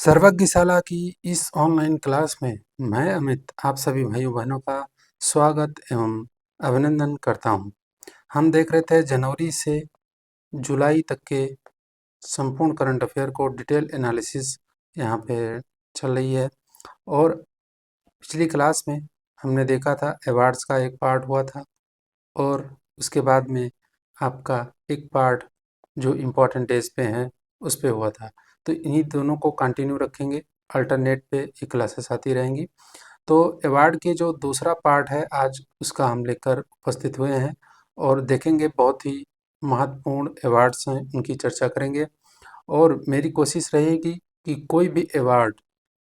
सर्वज्ञशाला की इस online class में मैं अमित आप सभी भाइयों बहनों का स्वागत एवं अभिनंदन करता हूं। हम देख रहे थे जनवरी से जुलाई तक के संपूर्ण करंट अफेयर को डिटेल एनालिसिस यहाँ पे चल रही है। और पिछली क्लास में हमने देखा था अवार्ड्स का एक पार्ट हुआ था और उसके बाद में आपका एक पार्ट जो इम्पोर्टेंट डेज पे हैं उस पे हुआ था। तो इन्हीं दोनों को कंटिन्यू रखेंगे, अल्टरनेट पे ये क्लासेस आती रहेंगी। तो अवार्ड के जो दूसरा पार्ट है आज उसका हम लेकर उपस्थित हुए हैं और देखेंगे बहुत ही महत्वपूर्ण अवार्ड्स हैं, उनकी चर्चा करेंगे। और मेरी कोशिश रहेगी कि कोई भी अवार्ड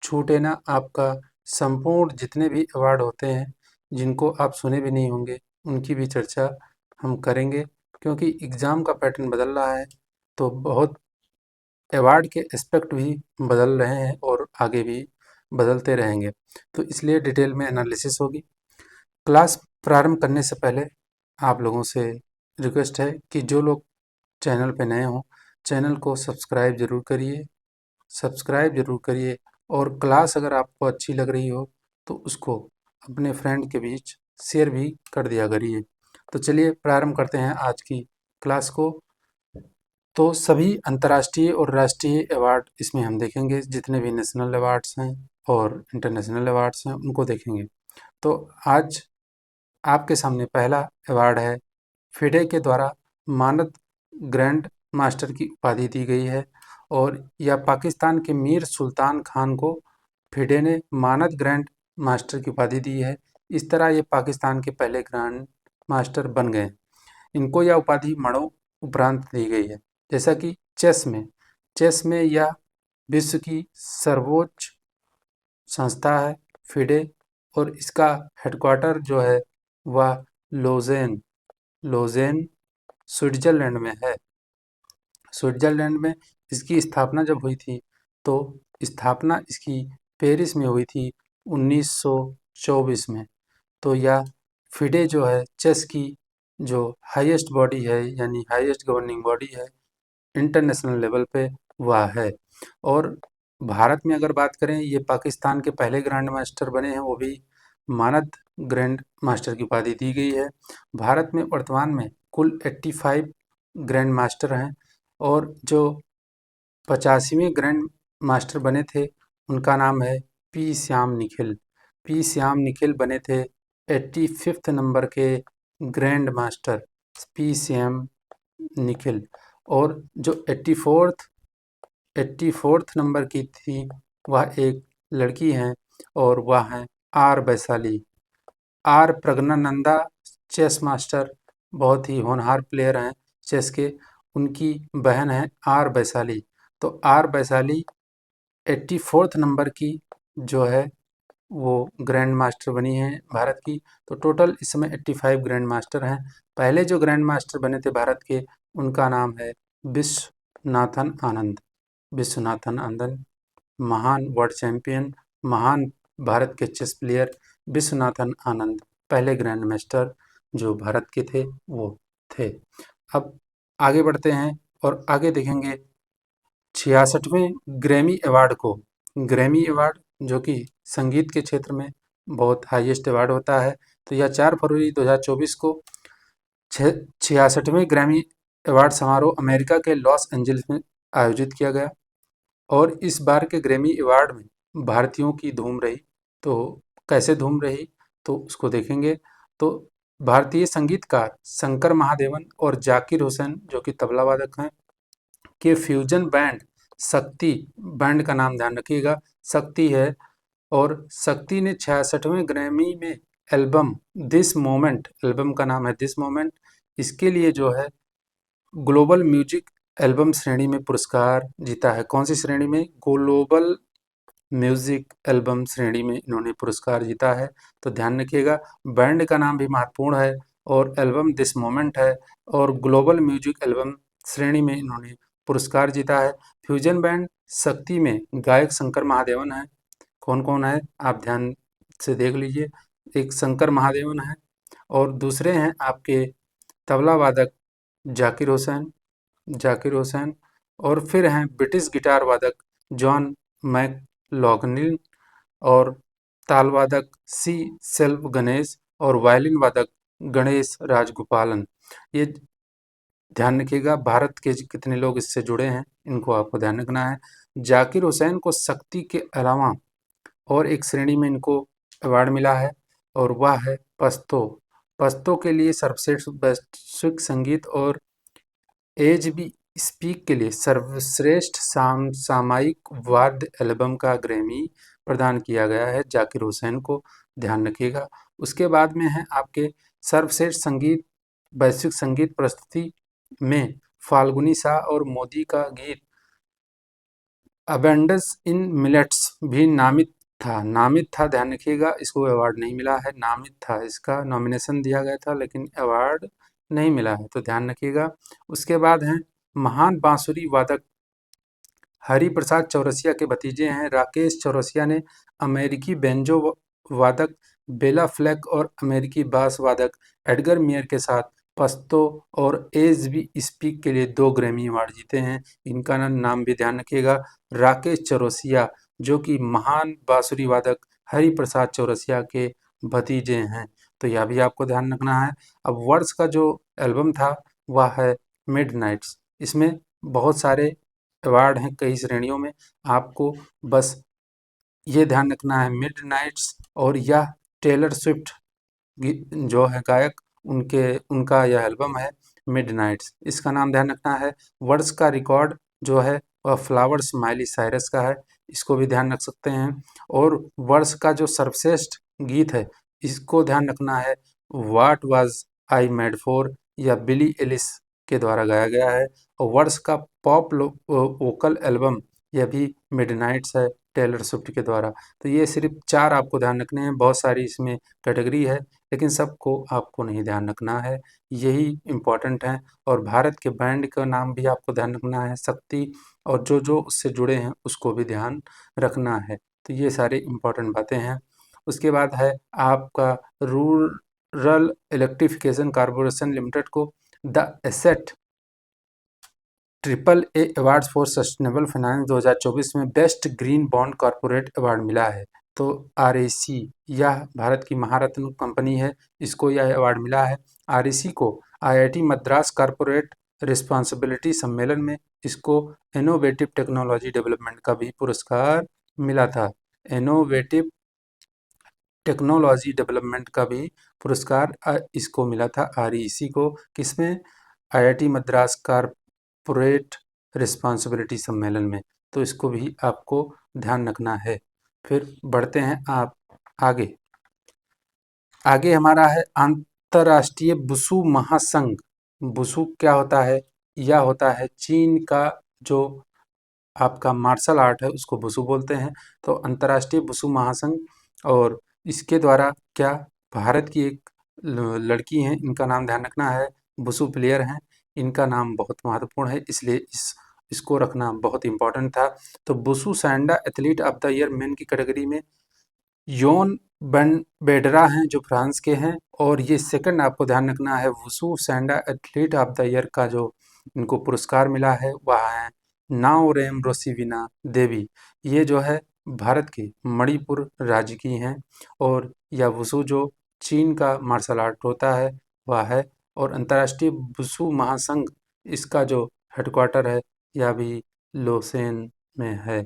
छूटे ना आपका। संपूर्ण जितने भी अवार्ड होते हैं जिनको आप सुने भी नहीं होंगे उनकी भी चर्चा हम करेंगे, क्योंकि एग्ज़ाम का पैटर्न बदल रहा है तो बहुत अवार्ड के एस्पेक्ट भी बदल रहे हैं और आगे भी बदलते रहेंगे। तो इसलिए डिटेल में एनालिसिस होगी। क्लास प्रारंभ करने से पहले आप लोगों से रिक्वेस्ट है कि जो लोग चैनल पे नए हों चैनल को सब्सक्राइब ज़रूर करिए और क्लास अगर आपको अच्छी लग रही हो तो उसको अपने फ्रेंड के बीच शेयर भी कर दिया करिए। तो चलिए प्रारंभ करते हैं आज की क्लास को। तो सभी अंतर्राष्ट्रीय और राष्ट्रीय अवार्ड इसमें हम देखेंगे, जितने भी नेशनल अवार्ड्स हैं और इंटरनेशनल अवार्ड्स हैं उनको देखेंगे। तो आज आपके सामने पहला अवार्ड है, फिडे के द्वारा मानद ग्रैंड मास्टर की उपाधि दी गई है और यह पाकिस्तान के मीर सुल्तान खान को फिडे ने मानद ग्रैंड मास्टर की उपाधि दी है। इस तरह ये पाकिस्तान के पहले ग्रैंड मास्टर बन गए। इनको यह उपाधि मरणों उपरांत दी गई है। जैसा कि चेस में यह विश्व की सर्वोच्च संस्था है फिडे, और इसका हेडक्वार्टर जो है वह लोजेन लोजेन स्विट्जरलैंड में है। स्विट्जरलैंड में इसकी स्थापना जब हुई थी तो स्थापना इसकी पेरिस में हुई थी 1924 में। तो यह फिडे जो है चेस की जो हाईएस्ट बॉडी है, यानी हाईएस्ट गवर्निंग बॉडी है इंटरनेशनल लेवल पे, वह है। और भारत में अगर बात करें, ये पाकिस्तान के पहले ग्रैंड मास्टर बने हैं, वो भी मानद ग्रैंड मास्टर की उपाधि दी गई है। भारत में वर्तमान में कुल 85 ग्रैंड मास्टर हैं और जो 85वें ग्रैंड मास्टर बने थे उनका नाम है पी श्याम निखिल। पी श्याम निखिल बने थे 85th नंबर के grand master, P Shyam Nikhil. और जो 84th नंबर की थी वह एक लड़की हैं और वह हैं R Vaishali. R Praggnanandhaa chess master, बहुत ही होनहार प्लेयर हैं चेस के, उनकी बहन है आर वैशाली। तो आर वैशाली 84th नंबर की जो है वो ग्रैंड मास्टर बनी है भारत की। तो टोटल इस समय 85 ग्रैंड मास्टर हैं। पहले जो ग्रैंड मास्टर बने थे भारत के उनका नाम है विश्वनाथन आनंद। विश्वनाथन आनंद महान वर्ल्ड चैंपियन, महान भारत के चेस प्लेयर विश्वनाथन आनंद पहले ग्रैंड मास्टर जो भारत के थे वो थे। अब आगे बढ़ते हैं और आगे देखेंगे 66वें ग्रैमी अवार्ड को। ग्रैमी अवार्ड जो कि संगीत के क्षेत्र में बहुत हाईएस्ट अवार्ड होता है। तो यह 4 फरवरी 2024 को 66वें ग्रैमी अवार्ड समारोह अमेरिका के लॉस एंजल्स में आयोजित किया गया और इस बार के ग्रैमी अवार्ड में भारतीयों की धूम रही। तो कैसे धूम रही तो उसको देखेंगे। तो भारतीय संगीतकार शंकर महादेवन और जाकिर हुसैन जो कि तबला वादक हैं के फ्यूजन बैंड शक्ति, बैंड का नाम ध्यान रखिएगा शक्ति है, और शक्ति ने 66वें ग्रैमी में एल्बम दिस मोमेंट, एल्बम का नाम है दिस मोमेंट, इसके लिए जो है ग्लोबल म्यूजिक एल्बम श्रेणी में पुरस्कार जीता है। कौन सी श्रेणी में? ग्लोबल म्यूजिक एल्बम श्रेणी में इन्होंने पुरस्कार जीता है। तो ध्यान रखिएगा बैंड का नाम भी महत्वपूर्ण है और एल्बम दिस मोमेंट है और ग्लोबल म्यूजिक एल्बम श्रेणी में इन्होंने पुरस्कार जीता है। फ्यूजन बैंड शक्ति में गायक शंकर महादेवन है। कौन कौन है आप ध्यान से देख लीजिए, एक शंकर महादेवन है और दूसरे हैं आपके तबला वादक जाकिर हुसैन, और फिर हैं ब्रिटिश गिटार वादक जॉन मैकलॉगलिन और ताल वादक सी सेल्व गणेश और वायलिन वादक गणेश राजगोपालन। ये ध्यान रखिएगा, भारत के कितने लोग इससे जुड़े हैं इनको आपको ध्यान रखना है। जाकिर हुसैन को शक्ति के अलावा और एक श्रेणी में इनको अवार्ड मिला है और वह है पश्तो। पश्तो के लिए सर्वश्रेष्ठ वैश्विक संगीत और एज बी स्पीक के लिए सर्वश्रेष्ठ सामयिक वाद्य एल्बम का ग्रैमी प्रदान किया गया है जाकिर हुसैन को, ध्यान रखिएगा। उसके बाद में है आपके सर्वश्रेष्ठ संगीत वैश्विक संगीत प्रस्तुति में फाल्गुनी शाह और मोदी का गीत अबेंडेंस इन मिलेट्स भी नामित था, ध्यान रखिएगा। इसको अवार्ड नहीं मिला है, नामित था, इसका नॉमिनेशन दिया गया था लेकिन अवार्ड नहीं मिला है, तो ध्यान रखिएगा। उसके बाद हैं महान बांसुरी वादक हरिप्रसाद चौरसिया के भतीजे हैं राकेश चौरसिया ने अमेरिकी बेंजो वादक बेला फ्लैक और अमेरिकी बास वादक एडगर मियर के साथ पश्तो और एज बी स्पीक के लिए 2 ग्रैमी अवार्ड जीते हैं। इनका नाम भी ध्यान रखिएगा, राकेश चौरसिया, जो कि महान बांसुरी वादक हरिप्रसाद चौरसिया के भतीजे हैं, तो यह भी आपको ध्यान रखना है। अब वर्ष का जो एल्बम था वह है मिडनाइट्स। इसमें बहुत सारे अवार्ड हैं कई श्रेणियों में, आपको बस ये ध्यान रखना है मिडनाइट्स और यह टेलर स्विफ्ट जो है गायक, उनका यह एल्बम है मिडनाइट्स, इसका नाम ध्यान रखना है। वर्ष का रिकॉर्ड जो है वह फ्लावर्स माइली साइरस का है, इसको भी ध्यान रख सकते हैं। और वर्ष का जो सर्वश्रेष्ठ गीत है इसको ध्यान रखना है, what was I made for, या बिली एलिस के द्वारा गाया गया है। और वर्ष का पॉप वोकल एल्बम यह भी मिडनाइट्स है टेलर स्विफ्ट के द्वारा। तो ये सिर्फ 4 आपको ध्यान रखने हैं, बहुत सारी इसमें कैटेगरी है लेकिन सबको आपको नहीं ध्यान रखना है, यही इम्पोर्टेंट है। और भारत के बैंड का नाम भी आपको ध्यान रखना है, शक्ति, और जो जो उससे जुड़े हैं उसको भी ध्यान रखना है। तो ये सारी इम्पोर्टेंट बातें हैं। उसके बाद है आपका रूरल इलेक्ट्रिफिकेशन कॉरपोरेशन लिमिटेड को the asset triple A awards for sustainable finance 2024 में best green bond corporate award मिला है। तो आरएसी यह भारत की महारत्न कंपनी है, इसको यह अवार्ड मिला है। आरएसी को आईआईटी मद्रास कॉरपोरेट रिस्पॉन्सिबिलिटी सम्मेलन में इसको इनोवेटिव टेक्नोलॉजी डेवलपमेंट का भी पुरस्कार मिला था। इनोवेटिव टेक्नोलॉजी डेवलपमेंट का भी पुरस्कार इसको मिला था आरईसी को, किसमें? आईआईटी मद्रास कॉरपोरेट रिस्पॉन्सिबिलिटी सम्मेलन में, तो इसको भी आपको ध्यान रखना है। फिर बढ़ते हैं आप आगे। आगे हमारा है अंतर्राष्ट्रीय वुशु महासंघ। वुशु क्या होता है? यह होता है चीन का जो आपका मार्शल आर्ट है उसको वुशु बोलते हैं। तो अंतर्राष्ट्रीय वुशु महासंघ, और इसके द्वारा क्या, भारत की एक लड़की हैं, इनका नाम ध्यान रखना है, वुशु प्लेयर हैं, इनका नाम बहुत महत्वपूर्ण है, इसलिए इसको रखना बहुत इंपॉर्टेंट था। तो wushu sanda athlete of the year men की कैटेगरी में योन बेडरा हैं जो फ्रांस के हैं, और ये सेकंड आपको ध्यान रखना है, wushu sanda athlete of the year का जो इनको पुरस्कार मिला है वह है नाओरेम रोसिविना देवी। ये जो है भारत के मणिपुर राज्य की हैं, और यह वुशु जो चीन का मार्शल आर्ट होता है वह है। और अंतर्राष्ट्रीय वुशु महासंघ, इसका जो हेडक्वार्टर है यह भी लोसेन में है।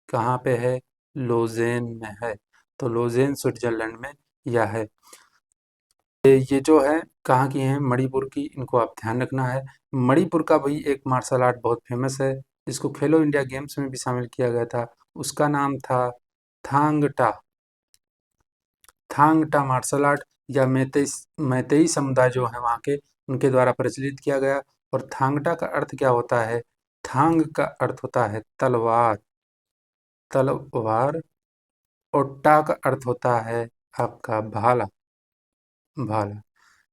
कहाँ पे है? लोजेन में है। तो लोजेन स्विट्जरलैंड में यह है। ये जो है कहाँ की हैं? मणिपुर की, इनको आप ध्यान रखना है। मणिपुर का भी एक मार्शल आर्ट बहुत फेमस है, जिसको खेलो इंडिया गेम्स में भी शामिल किया गया था, उसका नाम था थांग टा। थांग टा मार्शल आर्ट, या मैतेई समुदाय जो है वहाँ के, उनके द्वारा प्रचलित किया गया। और थांगटा का अर्थ क्या होता है? थांग का अर्थ होता है तलवार, तलवार, और टा का अर्थ होता है आपका भाला, भाला।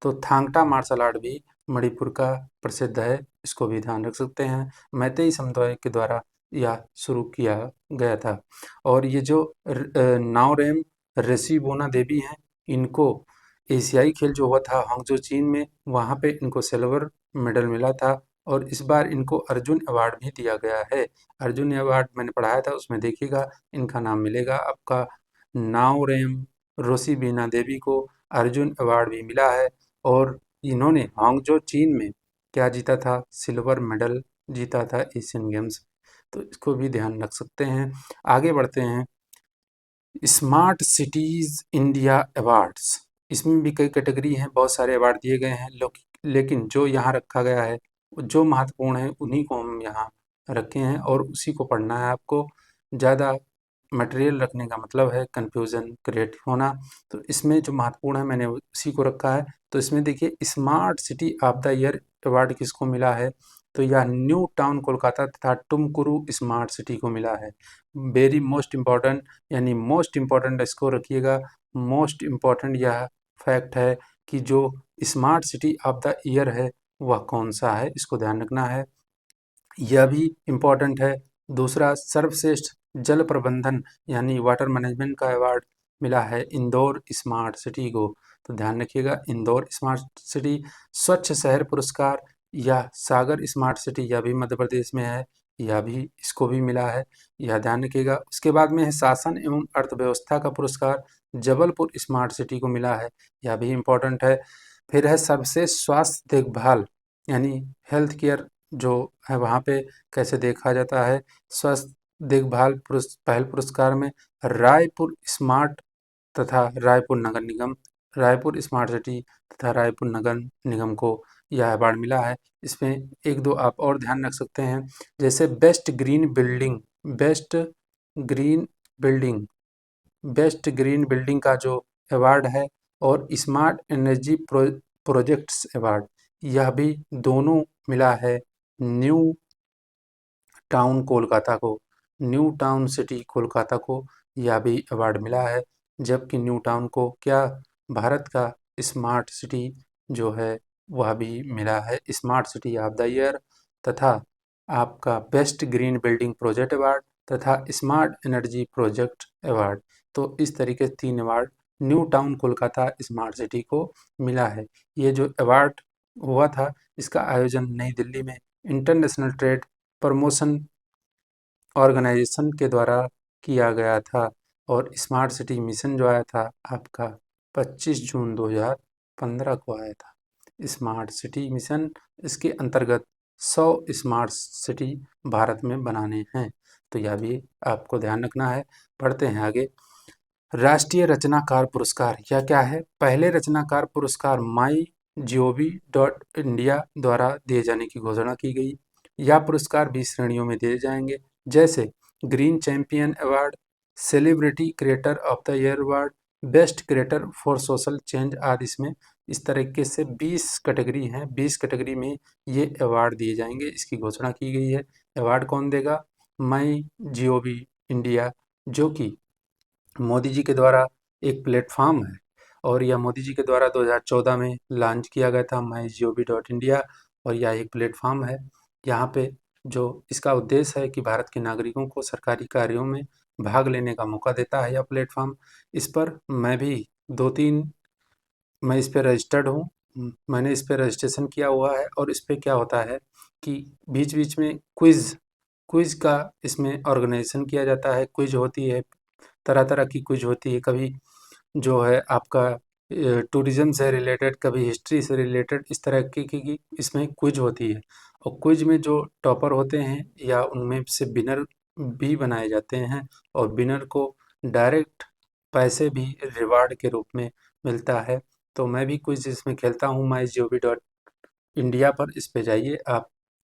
तो थांगटा मार्शल आर्ट भी मणिपुर का प्रसिद्ध है, इसको भी ध्यान रख सकते हैं। मैतेई समुदाय के द्वारा यह शुरू किया गया था। और ये जो नाओरेम रेसिबोना देवी हैं, इनको एशियाई खेल जो हुआ था हांगझो चीन में, वहाँ पे इनको सिल्वर मेडल मिला था और इस बार इनको अर्जुन अवार्ड भी दिया गया है। अर्जुन अवार्ड मैंने पढ़ाया था, उसमें देखिएगा इनका नाम मिलेगा आपका। नाओरेम रोसिबिना देवी को अर्जुन अवार्ड भी मिला है और इन्होंने हांगझो चीन में क्या जीता था, सिल्वर मेडल जीता था एशियन गेम्स। तो इसको भी ध्यान रख सकते हैं। आगे बढ़ते हैं। स्मार्ट सिटीज़ इंडिया अवार्ड्स, इसमें भी कई कैटेगरी हैं, बहुत सारे अवार्ड दिए गए हैं, लेकिन जो यहाँ रखा गया है, जो महत्वपूर्ण है उन्हीं को हम यहाँ रखे हैं और उसी को पढ़ना है आपको। ज़्यादा मटेरियल रखने का मतलब है कन्फ्यूज़न क्रिएट होना। तो इसमें जो महत्वपूर्ण है मैंने उसी को रखा है। तो इसमें देखिए, smart city of the year award किसको मिला है, तो यह न्यू टाउन कोलकाता तथा टुमकुरू स्मार्ट सिटी को मिला है। वेरी मोस्ट इम्पॉर्टेंट, यानी मोस्ट इम्पॉर्टेंट इसको रखिएगा। मोस्ट इम्पॉर्टेंट यह फैक्ट है कि जो smart city of the year है वह कौन सा है, इसको ध्यान रखना है। यह भी इम्पॉर्टेंट है। दूसरा, सर्वश्रेष्ठ जल प्रबंधन यानी वाटर मैनेजमेंट का अवार्ड मिला है इंदौर स्मार्ट सिटी को। तो ध्यान रखिएगा, इंदौर स्मार्ट सिटी। स्वच्छ शहर पुरस्कार या सागर स्मार्ट सिटी, यह भी मध्य प्रदेश में है, यह भी इसको भी मिला है, यह ध्यान रखिएगा। उसके बाद में है शासन एवं अर्थव्यवस्था का पुरस्कार, जबलपुर स्मार्ट सिटी को मिला है, यह भी इम्पोर्टेंट है। फिर है सर्वश्रेष्ठ स्वास्थ्य देखभाल यानी हेल्थ केयर जो है वहाँ पे कैसे देखा जाता है, स्वास्थ्य देखभाल पहल पुरस्कार में रायपुर स्मार्ट तथा रायपुर नगर निगम, रायपुर स्मार्ट सिटी तथा रायपुर नगर निगम को यह अवार्ड मिला है। इसमें एक दो आप और ध्यान रख सकते हैं, जैसे best green building best green building का जो अवार्ड है और स्मार्ट एनर्जी प्रोजेक्ट्स अवार्ड, यह भी दोनों मिला है न्यू टाउन कोलकाता को, न्यू टाउन सिटी कोलकाता को यह भी अवार्ड मिला है। जबकि न्यू टाउन को क्या, भारत का स्मार्ट सिटी जो है वह भी मिला है smart city of the year, तथा आपका best green building project award तथा स्मार्ट एनर्जी प्रोजेक्ट अवार्ड। तो इस तरीके से 3 award new town Kolkata smart city को मिला है। ये जो अवार्ड हुआ था इसका आयोजन नई दिल्ली में इंटरनेशनल ट्रेड प्रमोशन ऑर्गेनाइजेशन के द्वारा किया गया था और स्मार्ट सिटी मिशन जो आया था आपका 25 जून 2015 को आया था। स्मार्ट सिटी मिशन, इसके अंतर्गत 100 स्मार्ट सिटी भारत में बनाने हैं। तो यह भी आपको ध्यान रखना है। पढ़ते हैं आगे। राष्ट्रीय रचनाकार पुरस्कार यह क्या है? पहले रचनाकार पुरस्कार MyGov.India द्वारा दिए जाने की घोषणा की गई। यह पुरस्कार 20 श्रेणियों में दिए जाएंगे, जैसे green champion award, celebrity creator of the year award, best creator for social change आदि। इसमें इस तरीके से 20 कैटेगरी हैं, 20 कैटेगरी में ये अवार्ड दिए जाएंगे, इसकी घोषणा की गई है। अवार्ड कौन देगा? MyGov.India, जो कि मोदी जी के द्वारा एक प्लेटफॉर्म है और यह मोदी जी के द्वारा 2014 में लॉन्च किया गया था MyGov.India, और यह एक प्लेटफॉर्म है। यहाँ पे जो इसका उद्देश्य है कि भारत के नागरिकों को सरकारी कार्यों में भाग लेने का मौका देता है यह प्लेटफॉर्म। इस पर मैं भी 2-3 मैं इस पे रजिस्टर्ड हूँ। मैंने इस पे रजिस्ट्रेशन किया हुआ है और इस पे क्या होता है कि बीच बीच में क्विज़ का इसमें ऑर्गेनाइजेशन किया जाता है। क्विज होती है, तरह तरह की क्विज होती है। कभी जो है आपका टूरिज्म से रिलेटेड, कभी हिस्ट्री से रिलेटेड, इस तरह की इसमें क्विज होती है। और क्विज में जो टॉपर होते हैं या उनमें से विनर भी बनाए जाते हैं और विनर को डायरेक्ट पैसे भी रिवार्ड के रूप में मिलता है। तो मैं भी क्विज इसमें खेलता हूँ MyGov.India पर। इस पे जाइए,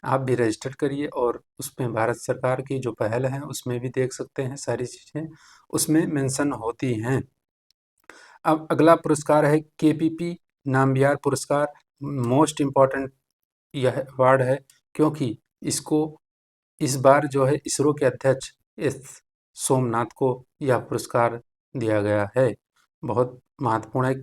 आप भी रजिस्टर करिए और उसमें भारत सरकार की जो पहल है उसमें भी देख सकते हैं, सारी चीज़ें उसमें मेंशन होती हैं। अब अगला पुरस्कार है KPP नामबियार पुरस्कार। मोस्ट इम्पॉर्टेंट यह अवार्ड है क्योंकि इसको इस बार जो है इसरो के अध्यक्ष एस सोमनाथ को यह पुरस्कार दिया गया है। बहुत महत्वपूर्ण है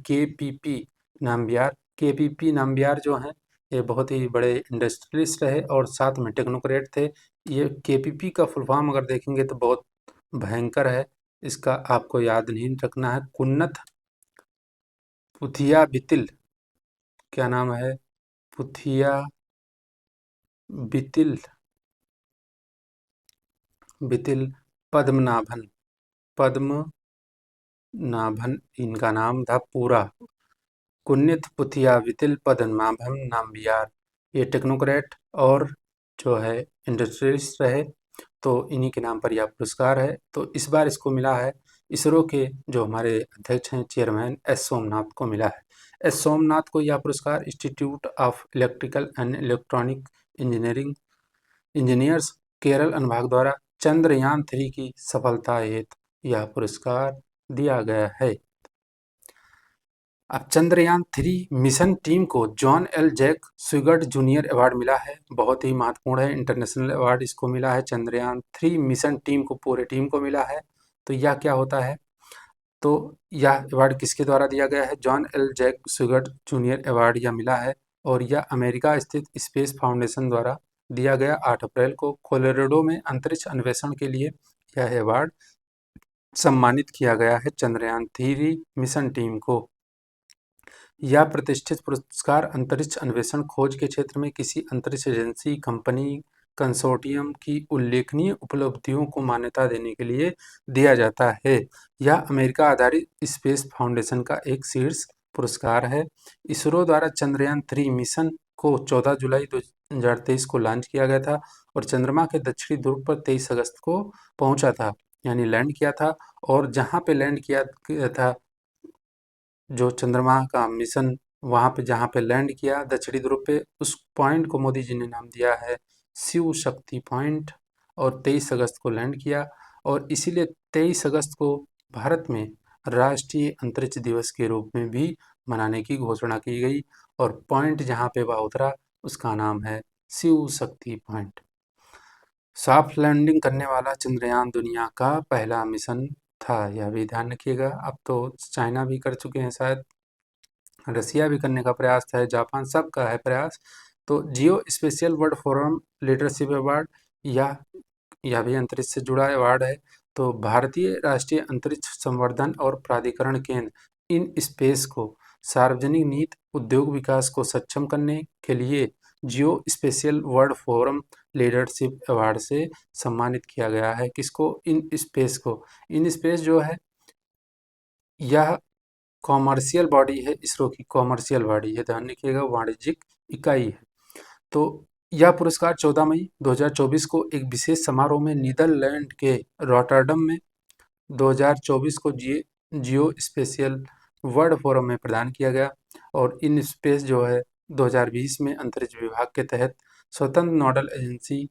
नामबियार केपीपी नामबियार जो हैं ये बहुत ही बड़े इंडस्ट्रियलिस्ट रहे और साथ में टेक्नोक्रेट थे। ये केपीपी का फुल फॉर्म अगर देखेंगे तो बहुत भयंकर है, इसका आपको याद नहीं रखना है। कुन्नत पुथिया बितिल, क्या नाम है? पुथिया बितिल बितिल पद्मनाभन पद्मनाभन इनका नाम था पूरा। कुन्नित पुथिया वितिल पद्मनाभन नाम्बियार, ये टेक्नोक्रेट और जो है इंडस्ट्रियलिस्ट रहे। तो इन्हीं के नाम पर यह पुरस्कार है। तो इस बार इसको मिला है, इसरो के जो हमारे अध्यक्ष हैं, चेयरमैन एस सोमनाथ को मिला है। एस सोमनाथ को यह पुरस्कार institute of electrical and electronic engineering engineers Kerala अनुभाग द्वारा चंद्रयान-3 की सफलता हेतु यह पुरस्कार दिया गया है। अब चंद्रयान-3 मिशन टीम को John L Jack Swigert Junior award मिला है। बहुत ही महत्वपूर्ण है, इंटरनेशनल अवार्ड इसको मिला है। चंद्रयान-3 मिशन टीम को, पूरे टीम को मिला है। तो यह क्या होता है? तो यह अवार्ड किसके द्वारा दिया गया है? John L Jack Swigert Junior award यह मिला है और यह अमेरिका स्थित स्पेस फाउंडेशन द्वारा दिया गया 8 अप्रैल को कोलोराडो में अंतरिक्ष अन्वेषण के लिए यह अवार्ड सम्मानित किया गया है चंद्रयान-3 मिशन टीम को। यह प्रतिष्ठित पुरस्कार अंतरिक्ष अन्वेषण खोज के क्षेत्र में किसी अंतरिक्ष एजेंसी, कंपनी, कंसोर्टियम की उल्लेखनीय उपलब्धियों को मान्यता देने के लिए दिया जाता है। यह अमेरिका आधारित स्पेस फाउंडेशन का एक शीर्ष पुरस्कार है। इसरो द्वारा चंद्रयान-3 मिशन को 14 जुलाई 2023 को लॉन्च किया गया था और चंद्रमा के दक्षिणी ध्रुव पर 23 अगस्त को पहुंचा था, यानी लैंड किया था। और जहां पे लैंड किया गया था, जो चंद्रमा का मिशन वहाँ पे जहाँ पे लैंड किया दक्षिणी ध्रुव पे, उस पॉइंट को मोदी जी ने नाम दिया है शिव शक्ति पॉइंट। और 23 अगस्त को लैंड किया और इसीलिए 23 अगस्त को भारत में राष्ट्रीय अंतरिक्ष दिवस के रूप में भी मनाने की घोषणा की गई और पॉइंट जहाँ पे वह उतरा उसका नाम है Shiv Shakti point. Soft landing करने वाला चंद्रयान दुनिया का पहला मिशन था, यह भी ध्यान रखिएगा। अब तो चाइना भी कर चुके हैं, शायद रसिया भी करने का प्रयास है, जापान, सबका है प्रयास। तो geo spatial world forum leadership award, यह भी अंतरिक्ष से जुड़ा अवार्ड है। तो भारतीय राष्ट्रीय अंतरिक्ष संवर्धन और प्राधिकरण केंद्र इन स्पेस को सार्वजनिक नीति उद्योग विकास को सक्षम करने के लिए geo spatial world forum leadership award से सम्मानित किया गया है। किसको? इन स्पेस को। इन स्पेस जो है यह कॉमर्शियल बॉडी है, इसरो की कॉमर्शियल बॉडी है, ध्यान रखिएगा, वाणिज्यिक इकाई है। तो यह पुरस्कार 14 मई 2024 को एक विशेष समारोह में नीदरलैंड के रॉटरडम में 2024 को जियो स्पेशियल वर्ल्ड फोरम में प्रदान किया गया। और इन स्पेस जो है 2020 में अंतरिक्ष विभाग के तहत स्वतंत्र नोडल एजेंसी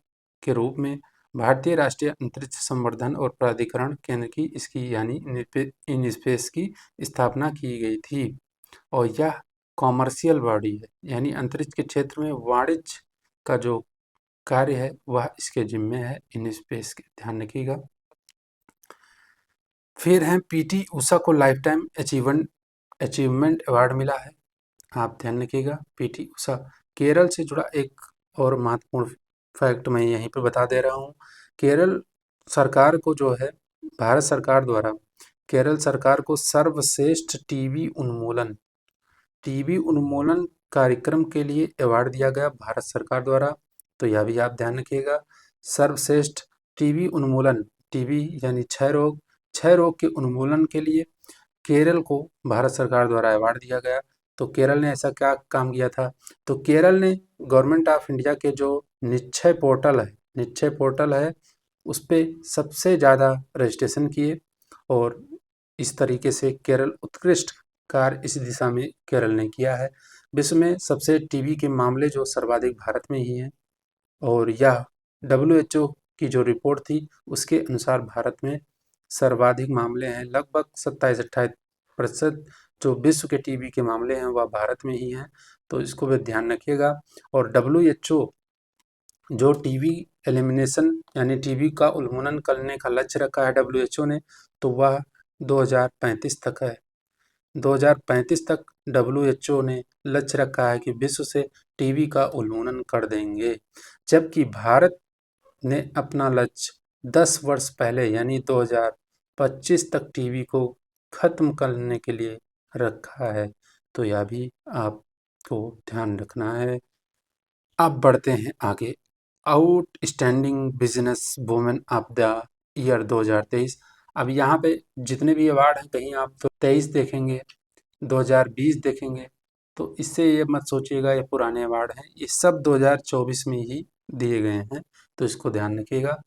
के रूप में भारतीय राष्ट्रीय अंतरिक्ष संवर्धन और प्राधिकरण केंद्र की इसकी यानी इन स्पेस की स्थापना की गई थी। और यह कॉमर्शियल बॉडी है, यानी अंतरिक्ष के क्षेत्र में वाणिज्य का जो कार्य है वह इसके जिम्मे है, इन स्पेस के, ध्यान रखिएगा। फिर हैं पीटी उषा को लाइफ टाइम अचीवमेंट अवार्ड मिला है, आप ध्यान रखिएगा। पीटी उषा केरल से जुड़ा एक और महत्वपूर्ण फैक्ट मैं यहीं पे बता दे रहा हूँ। केरल सरकार को जो है, भारत सरकार द्वारा केरल सरकार को सर्वश्रेष्ठ टीबी उन्मूलन कार्यक्रम के लिए अवार्ड दिया गया भारत सरकार द्वारा। तो यह भी आप ध्यान रखिएगा। सर्वश्रेष्ठ टीबी उन्मूलन, टीबी यानी क्षय रोग के उन्मूलन के लिए केरल को भारत सरकार द्वारा अवार्ड दिया गया। तो केरल ने ऐसा क्या काम किया था? तो केरल ने गवर्नमेंट ऑफ इंडिया के जो निश्चय पोर्टल है उस पे सबसे ज़्यादा रजिस्ट्रेशन किए और इस तरीके से केरल उत्कृष्ट कार्य इस दिशा में केरल ने किया है। विश्व में सबसे टीबी के मामले जो सर्वाधिक भारत में ही हैं और यह WHO की जो रिपोर्ट थी उसके अनुसार भारत में सर्वाधिक मामले हैं, लगभग 27-28% जो विश्व के टीबी के मामले हैं वह भारत में ही हैं। तो इसको भी ध्यान रखिएगा। और WHO जो टीबी एलिमिनेशन यानी टीबी का उन्मूलन करने का लक्ष्य रखा है WHO ने, तो वह 2035 तक है। 2035 तक WHO ने लक्ष्य रखा है कि विश्व से टीबी का उन्मूलन कर देंगे, जबकि भारत ने अपना लक्ष्य 10 वर्ष पहले यानी 2025 तक टीबी को खत्म करने के लिए रखा है। तो यह भी आपको ध्यान रखना है। अब बढ़ते हैं आगे। Outstanding business women of the year 2023। अब यहाँ पे जितने भी अवार्ड हैं, कहीं आप तो 23 देखेंगे, 2020 देखेंगे, तो इससे ये मत सोचिएगा ये पुराने अवार्ड हैं, ये सब 2024 में ही दिए गए हैं, तो इसको ध्यान रखिएगा।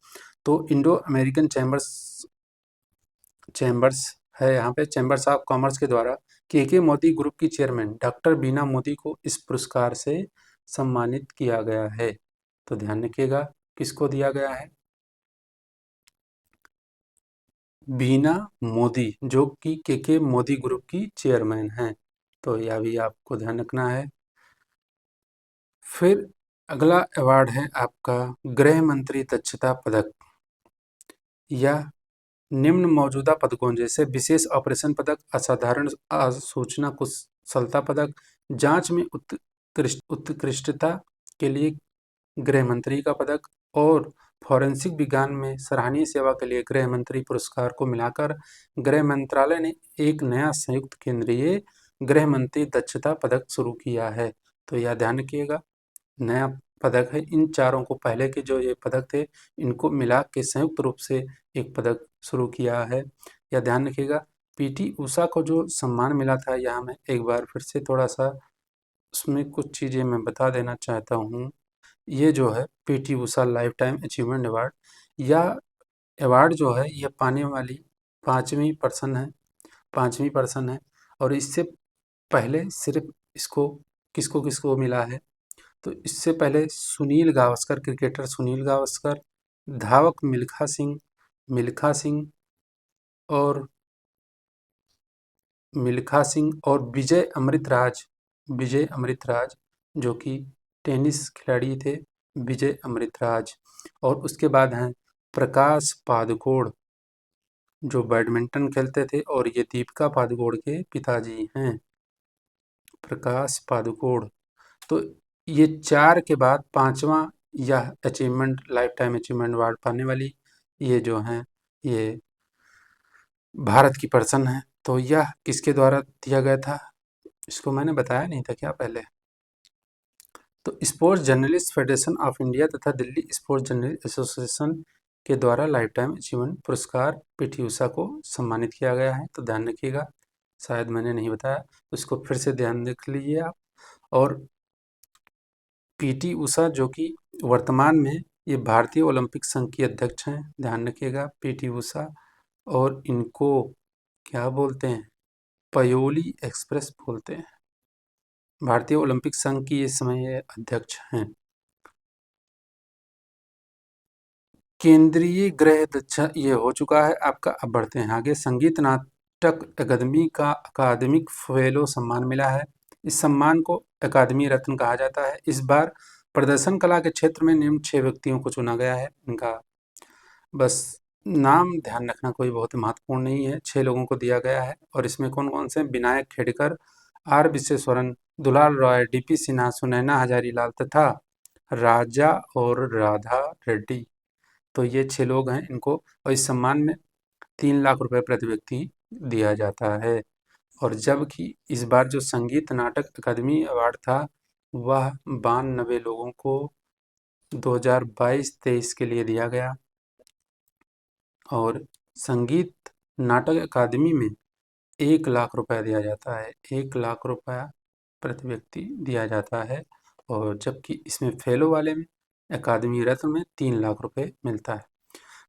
तो इंडो अमेरिकन चैम्बर्स है, यहाँ पे चैम्बर्स ऑफ कॉमर्स के द्वारा के मोदी ग्रुप की चेयरमैन डॉक्टर बीना मोदी को इस पुरस्कार से सम्मानित किया गया है। तो ध्यान रखिएगा किसको दिया गया है, बीना मोदी, जो कि के मोदी ग्रुप की चेयरमैन हैं। तो यह भी आपको ध्यान रखना है। फिर अगला अवार्ड है आपका गृह मंत्री दक्षता पदक, या निम्न मौजूदा पदकों जैसे विशेष ऑपरेशन पदक, असाधारण सूचना कुशलता पदक, जांच में उत्कृष्टता के लिए गृह मंत्री का पदक और फॉरेंसिक विज्ञान में सराहनीय सेवा के लिए गृह मंत्री पुरस्कार को मिलाकर गृह मंत्रालय ने एक नया संयुक्त केंद्रीय गृह मंत्री दक्षता पदक शुरू किया है। तो यह ध्यान रखिएगा, नया पदक है। इन चारों को, पहले के जो ये पदक थे, इनको मिला के संयुक्त रूप से एक पदक शुरू किया है। यह ध्यान रखिएगा। पीटी उषा को जो सम्मान मिला था, यहाँ मैं एक बार फिर से थोड़ा सा उसमें कुछ चीज़ें मैं बता देना चाहता हूँ। ये जो है PT Usha life time achievement award, यह अवार्ड जो है ये पाने वाली पाँचवीं पर्सन है। और इससे पहले सिर्फ इसको किसको किसको मिला है, तो इससे पहले सुनील गावस्कर, क्रिकेटर सुनील गावस्कर, धावक और मिल्खा सिंह और विजय अमृतराज, जो कि टेनिस खिलाड़ी थे, विजय अमृतराज। और उसके बाद हैं प्रकाश पादुकोण, जो बैडमिंटन खेलते थे, और ये दीपिका पादुकोण के पिताजी हैं, प्रकाश पादुकोण। तो ये चार के बाद पांचवा यह achievement, life time achievement award पाने वाली ये जो हैं, ये भारत की पर्सन है। तो यह किसके द्वारा दिया गया था, इसको मैंने बताया नहीं था क्या पहले। तो sports journalist federation of India तथा दिल्ली स्पोर्ट्स जर्नलिस्ट एसोसिएशन के द्वारा लाइफ टाइम अचीवमेंट पुरस्कार पीटी उषा को सम्मानित किया गया है। तो ध्यान रखिएगा, शायद मैंने नहीं बताया, तो इसको फिर से ध्यान रख लीजिए आप। और पीटी उषा, जो कि वर्तमान में ये भारतीय ओलंपिक संघ की अध्यक्ष हैं, ध्यान रखिएगा पीटी उषा। और इनको क्या बोलते हैं, पयोली एक्सप्रेस बोलते हैं। भारतीय ओलंपिक संघ की इस समय ये अध्यक्ष हैं। केंद्रीय गृह दक्षा ये हो चुका है आपका। अब बढ़ते हैं आगे। संगीत नाटक अकादमी का अकादमिक फेलो सम्मान मिला है। इस सम्मान को अकादमी रत्न कहा जाता है। इस बार प्रदर्शन कला के क्षेत्र में निम्न 6 व्यक्तियों को चुना गया है। इनका बस नाम ध्यान रखना, कोई बहुत महत्वपूर्ण नहीं है। 6 लोगों को दिया गया है, और इसमें कौन कौन से, विनायक खेड़कर, आर विश्वेश्वरन, दुलाल रॉय, डीपी सिन्हा, सुनैना हजारीलाल तथा राजा और राधा रेड्डी। तो ये 6 लोग हैं इनको, और इस सम्मान में 3 लाख रुपए प्रति व्यक्ति दिया जाता है। और जबकि इस बार जो संगीत नाटक अकादमी अवार्ड था, वह 92 लोगों को 2022-23 के लिए दिया गया। और संगीत नाटक अकादमी में 1 लाख रुपया दिया जाता है, 1 लाख रुपया प्रति व्यक्ति दिया जाता है। और जबकि इसमें फेलो वाले में, अकादमी रत्न में 3 लाख रुपए मिलता है।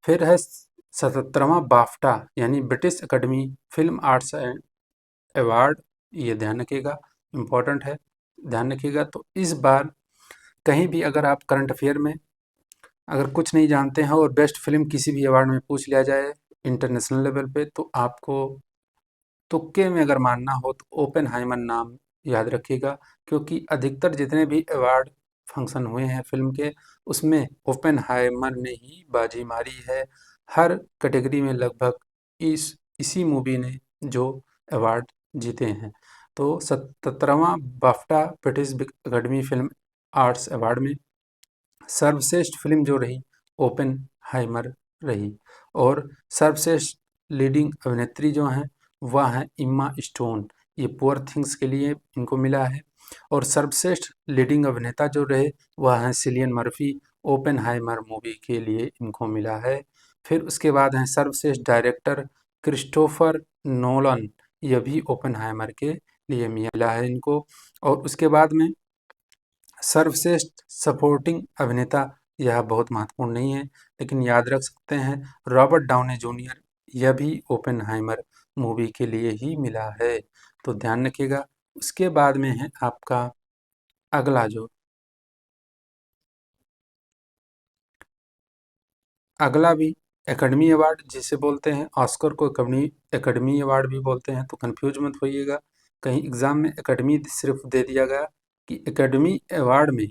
फिर है 77वां बाफ्टा, यानी British Academy Film arts and award. ये ध्यान रखिएगा, इम्पोर्टेंट है, ध्यान रखिएगा। तो इस बार कहीं भी अगर आप करंट अफेयर में अगर कुछ नहीं जानते हैं और बेस्ट फिल्म किसी भी अवार्ड में पूछ लिया जाए इंटरनेशनल लेवल पे, तो आपको तुक्के में अगर मानना हो तो ओपेनहाइमर नाम याद रखिएगा। क्योंकि अधिकतर जितने भी अवार्ड फंक्शन हुए हैं फिल्म के, उसमें ओपेनहाइमर ने ही बाजी मारी है। हर कैटेगरी में लगभग इसी मूवी ने जो अवार्ड जीते हैं। तो 77वां BAFTA British Academy Film Arts award में सर्वश्रेष्ठ फिल्म जो रही, ओपेनहाइमर रही। और सर्वश्रेष्ठ लीडिंग अभिनेत्री जो हैं, वह हैं इम्मा स्टोन, ये पुअर थिंग्स के लिए इनको मिला है। और सर्वश्रेष्ठ लीडिंग अभिनेता जो रहे, वह हैं सिलियन मर्फी, ओपेनहाइमर मूवी के लिए इनको मिला है। फिर उसके बाद हैं सर्वश्रेष्ठ डायरेक्टर क्रिस्टोफर नोलन, यह भी ओपेनहाइमर के लिए मिला है इनको। और उसके बाद में सर्वश्रेष्ठ सपोर्टिंग अभिनेता, यह बहुत महत्वपूर्ण नहीं है लेकिन याद रख सकते हैं, रॉबर्ट डाउनी जूनियर, यह भी ओपेनहाइमर मूवी के लिए ही मिला है, तो ध्यान रखिएगा। उसके बाद में है आपका अगला जो अगला भी एकेडमी अवार्ड जिसे बोलते हैं, ऑस्कर को एकेडमी एकेडमी अवार्ड भी बोलते हैं, तो कंफ्यूज मत होइएगा, कहीं एग्जाम में एकेडमी सिर्फ दे दिया गया कि एकेडमी अवार्ड में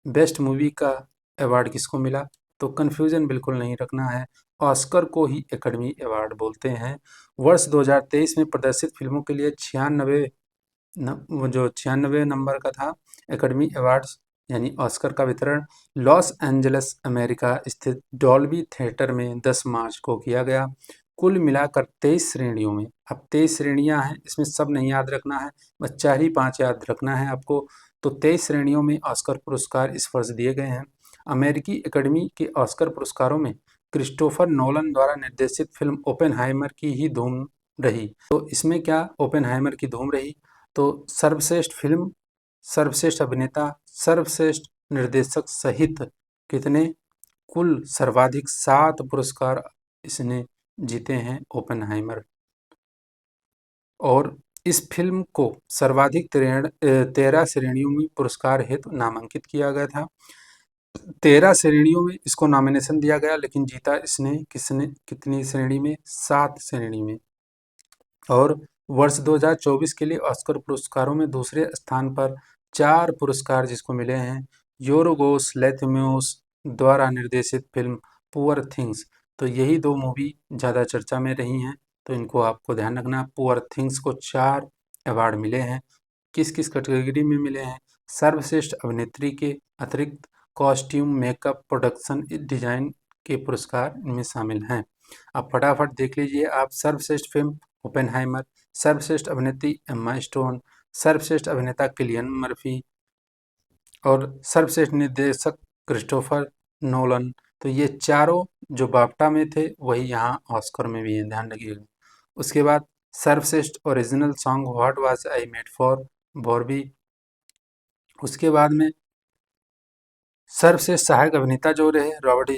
बेस्ट मूवी का अवार्ड किसको मिला, तो कन्फ्यूजन बिल्कुल नहीं रखना है, ऑस्कर को ही एकेडमी अवार्ड बोलते हैं। वर्ष 2023 में प्रदर्शित फिल्मों के लिए 96 वो जो 96 नंबर का था एकेडमी अवार्ड्स यानी ऑस्कर का वितरण लॉस एंजल्स अमेरिका स्थित डॉल्बी थिएटर में 10 मार्च को किया गया। कुल मिलाकर 23 श्रेणियों में, अब 23 श्रेणियां हैं, इसमें सब नहीं याद रखना है, बस 4 ही 5 याद रखना है आपको। तो 23 श्रेणियों में ऑस्कर पुरस्कार इस वर्ष दिए गए हैं। अमेरिकी एकेडमी के ऑस्कर पुरस्कारों में क्रिस्टोफर नोलन द्वारा निर्देशित फिल्म ओपेनहाइमर की ही धूम रही। तो इसमें क्या ओपेनहाइमर की धूम रही, तो सर्वश्रेष्ठ फिल्म, सर्वश्रेष्ठ अभिनेता, सर्वश्रेष्ठ निर्देशक सहित कितने, कुल सर्वाधिक 7 पुरस्कार इसने जीते हैं ओपेनहाइमर। और इस फिल्म को सर्वाधिक 13 श्रेणियों में पुरस्कार हेतु नामांकित किया गया था। 13 श्रेणियों में इसको नॉमिनेशन दिया गया, लेकिन जीता इसने किसने कितनी श्रेणी में, 7 श्रेणी में। और वर्ष 2024 के लिए ऑस्कर पुरस्कारों में दूसरे स्थान पर 4 पुरस्कार जिसको मिले हैं, योर्गोस लैंथिमोस द्वारा निर्देशित फिल्म पुअर थिंग्स, तो यही 2 मूवी ज़्यादा चर्चा में रही हैं, तो इनको आपको ध्यान रखना। पुअर थिंग्स को 4 अवार्ड मिले हैं, किस किस कैटेगरी में मिले हैं, सर्वश्रेष्ठ अभिनेत्री के अतिरिक्त कॉस्ट्यूम, मेकअप, प्रोडक्शन डिजाइन के पुरस्कार इनमें शामिल हैं। अब फटाफट देख लीजिए आप, सर्वश्रेष्ठ फिल्म ओपेनहाइमर, सर्वश्रेष्ठ अभिनेत्री एम्मा स्टोन, सर्वश्रेष्ठ अभिनेता किलियन मर्फी और सर्वश्रेष्ठ निर्देशक क्रिस्टोफर नोलन, तो ये चारों जो बाफ्टा में थे वही यहाँ ऑस्कर में भी हैं, ध्यान रखिएगा। उसके बाद सर्वश्रेष्ठ original song what was I made for Barbie. उसके बाद में सर्वश्रेष्ठ सहायक अभिनेता जो रहे रॉबर्ट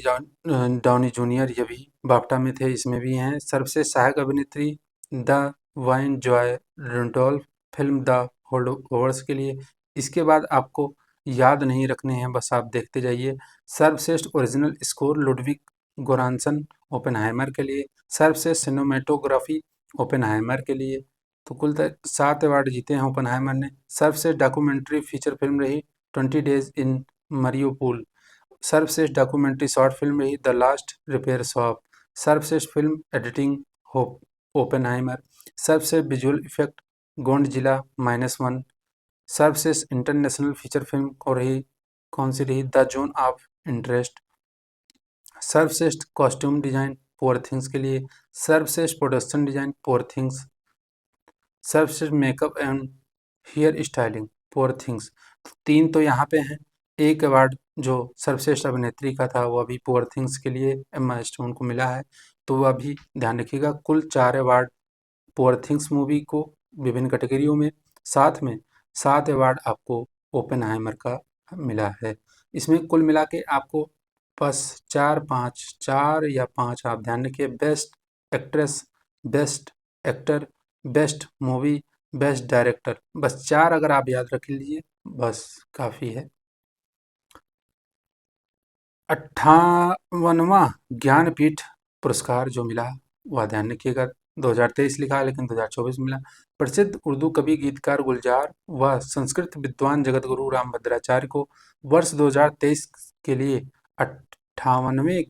डाउनी जूनियर, ये भी बाफ्टा में थे, इसमें भी हैं। सर्वश्रेष्ठ सहायक अभिनेत्री Da'Vine Joy Randolph film the Holdovers के लिए। इसके बाद आपको याद नहीं रखने हैं, बस आप देखते जाइए। सर्वश्रेष्ठ ओरिजिनल स्कोर लुडविग गोरानसन ओपेनहाइमर के लिए, सर्वश्रेष्ठ सिनेमेटोग्राफी ओपेनहाइमर के लिए, तो कुल 7 अवार्ड जीते हैं ओपेनहाइमर ने। सर्वश्रेष्ठ डॉक्यूमेंट्री फीचर फिल्म रही 20 डेज इन मरियोपोल। सर्वश्रेष्ठ डॉक्यूमेंट्री शॉर्ट फिल्म रही द लास्ट रिपेयर शॉप। सर्वश्रेष्ठ फिल्म एडिटिंग होप ओपेनहाइमर। सर्वश्रेष्ठ विजुअल इफेक्ट गोंडजिला -1। सर्वश्रेष्ठ इंटरनेशनल फीचर फिल्म कौन सी रही, द जोन ऑफ इंटरेस्ट। सर्वश्रेष्ठ कॉस्ट्यूम डिजाइन पुअर थिंग्स के लिए। सर्वश्रेष्ठ प्रोडक्शन डिजाइन पुअर थिंग्स। सर्वश्रेष्ठ makeup and hair styling poor things. 3 तो यहाँ पे हैं, एक अवार्ड जो सर्वश्रेष्ठ अभिनेत्री का था वह भी पुअर थिंग्स के लिए एम्मा स्टोन को मिला है, तो वह भी ध्यान रखिएगा। कुल 4 अवार्ड पुअर थिंग्स मूवी को विभिन्न कैटेगरियों में, साथ में 7 अवार्ड आपको ओपेनहाइमर का मिला है। इसमें कुल मिला के आपको बस 4 या 5 आप ध्यान रखिए, best actress, best actor, best movie, best director, बस 4 अगर आप याद रख लीजिए बस काफ़ी है। 58वां ज्ञानपीठ पुरस्कार जो मिला वह ध्यान रखिएगा, 2023 लिखा है लेकिन 2024 मिला। प्रसिद्ध उर्दू कवि गीतकार गुलजार व संस्कृत विद्वान जगतगुरु रामभद्राचार्य को वर्ष 2023 के लिए 58वें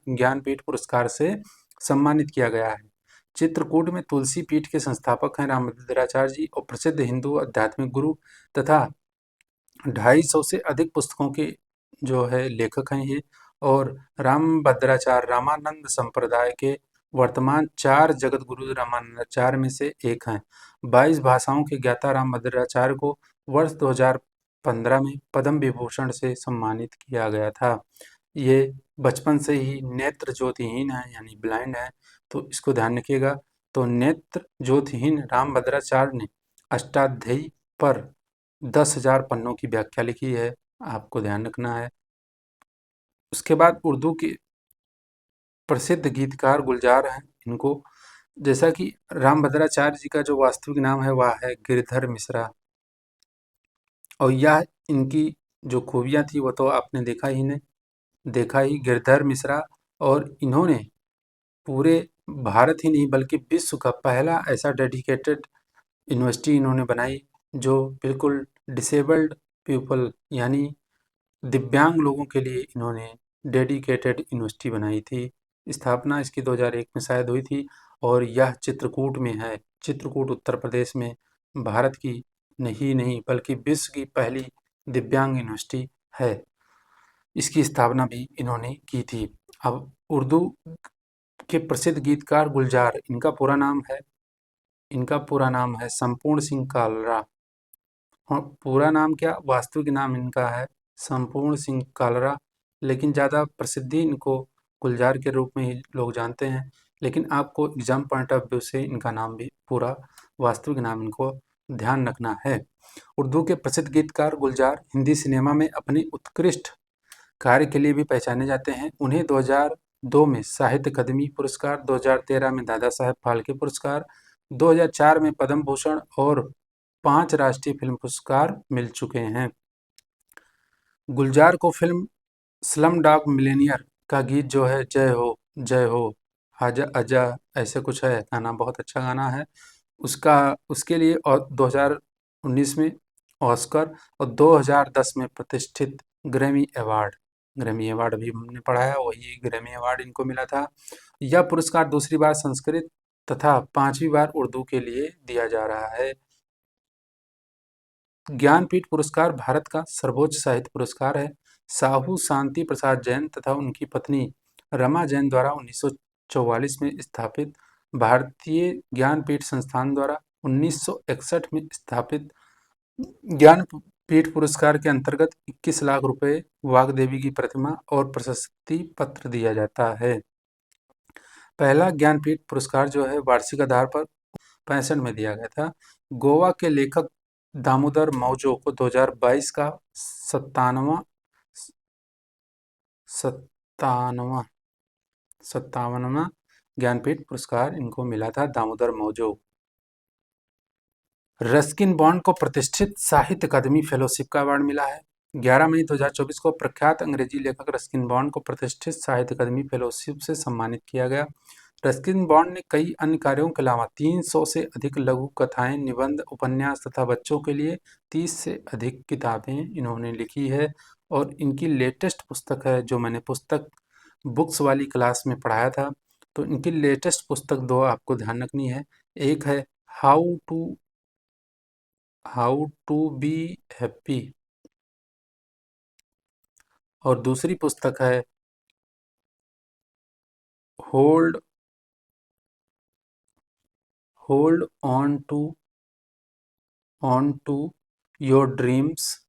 ज्ञानपीठ पुरस्कार से सम्मानित किया गया है। चित्रकूट में तुलसी पीठ के संस्थापक हैं रामभद्राचार्य जी और प्रसिद्ध हिंदू आध्यात्मिक गुरु तथा 250 से अधिक पुस्तकों के जो है लेखक हैं ये, और रामभद्राचार्य रामानंद संप्रदाय के वर्तमान 4 जगत गुरु रामानंदाचार्य में से एक हैं। 22 भाषाओं के ज्ञाता रामभद्राचार्य को वर्ष 2015 में पद्म विभूषण से सम्मानित किया गया था। ये बचपन से ही नेत्र ज्योतिहीन है यानी ब्लाइंड है, तो इसको ध्यान रखिएगा। तो नेत्र ज्योतिहीन रामभद्राचार्य ने अष्टाध्यायी पर 10,000 पन्नों की व्याख्या लिखी है, आपको ध्यान रखना है। उसके बाद उर्दू के प्रसिद्ध गीतकार गुलजार हैं, इनको जैसा कि रामभद्राचार्य जी का जो वास्तविक नाम है वह है गिरधर मिश्रा, और यह इनकी जो खूबियाँ थी वो तो आपने देखा ही गिरधर मिश्रा। और इन्होंने पूरे भारत ही नहीं बल्कि विश्व का पहला ऐसा डेडिकेटेड यूनिवर्सिटी इन्होंने बनाई जो बिल्कुल डिसेबल्ड पीपल यानी दिव्यांग लोगों के लिए इन्होंने डेडिकेटेड यूनिवर्सिटी बनाई थी। स्थापना इसकी 2001 में शायद हुई थी, और यह चित्रकूट में है। चित्रकूट उत्तर प्रदेश में भारत की नहीं बल्कि विश्व की पहली दिव्यांग यूनिवर्सिटी है। इसकी स्थापना भी इन्होंने की थी। अब उर्दू के प्रसिद्ध गीतकार गुलजार, इनका पूरा नाम है संपूर्ण सिंह कालरा। हाँ, पूरा नाम क्या, वास्तविक नाम इनका है संपूर्ण सिंह कालरा, लेकिन ज़्यादा प्रसिद्धि इनको गुलजार के रूप में ही लोग जानते हैं। लेकिन आपको एग्जाम पॉइंट ऑफ व्यू से इनका नाम भी पूरा वास्तविक नाम इनको ध्यान रखना है। उर्दू के प्रसिद्ध गीतकार गुलजार हिंदी सिनेमा में अपनी उत्कृष्ट कार्य के लिए भी पहचाने जाते हैं। उन्हें 2002 में साहित्य अकादमी पुरस्कार, 2013 में दादा साहेब फाल्के पुरस्कार, 2004 में पद्म भूषण और 5 राष्ट्रीय फिल्म पुरस्कार मिल चुके हैं। गुलजार को फिल्म स्लम डॉग मिलियनेयर का गीत जो है जय हो आजा आजा ऐसे कुछ है गाना, बहुत अच्छा गाना है उसका, उसके लिए। और 2019 में ऑस्कर और 2010 में प्रतिष्ठित ग्रैमी अवार्ड भी हमने पढ़ा है, वही ग्रैमी अवार्ड इनको मिला था। यह पुरस्कार दूसरी बार संस्कृत तथा 5वीं बार उर्दू के लिए दिया जा रहा है। ज्ञानपीठ पुरस्कार भारत का सर्वोच्च साहित्य पुरस्कार है। साहू शांति प्रसाद जैन तथा उनकी पत्नी रमा जैन द्वारा 1944 में स्थापित भारतीय ज्ञानपीठ संस्थान द्वारा 1961 में स्थापित ज्ञानपीठ पुरस्कार के अंतर्गत 21 लाख रुपए वाग्देवी की प्रतिमा और प्रशस्ति पत्र दिया जाता है। पहला ज्ञानपीठ पुरस्कार जो है वार्षिक आधार पर 65 में दिया गया था। गोवा के लेखक दामोदर मौजो को 2022 का 57वां ज्ञानपीठ पुरस्कार इनको मिला था, दामोदर मौजो। रस्किन बॉन्ड को प्रतिष्ठित साहित्य अकादमी फेलोशिप का अवार्ड मिला है। 11 मई 2024 को प्रख्यात अंग्रेजी लेखक रस्किन बॉन्ड को प्रतिष्ठित साहित्य अकादमी फेलोशिप से सम्मानित किया गया। रस्किन बॉन्ड ने कई अन्य कार्यों के अलावा 300 से अधिक लघु कथाएं, निबंध, उपन्यास तथा बच्चों के लिए 30 से अधिक किताबें इन्होंने लिखी है। और इनकी लेटेस्ट पुस्तक है जो मैंने पुस्तक बुक्स वाली क्लास में पढ़ाया था, तो इनकी लेटेस्ट पुस्तक 2 आपको ध्यान रखनी है। एक है हाउ टू बी हैप्पी, और दूसरी पुस्तक है hold hold on to your dreams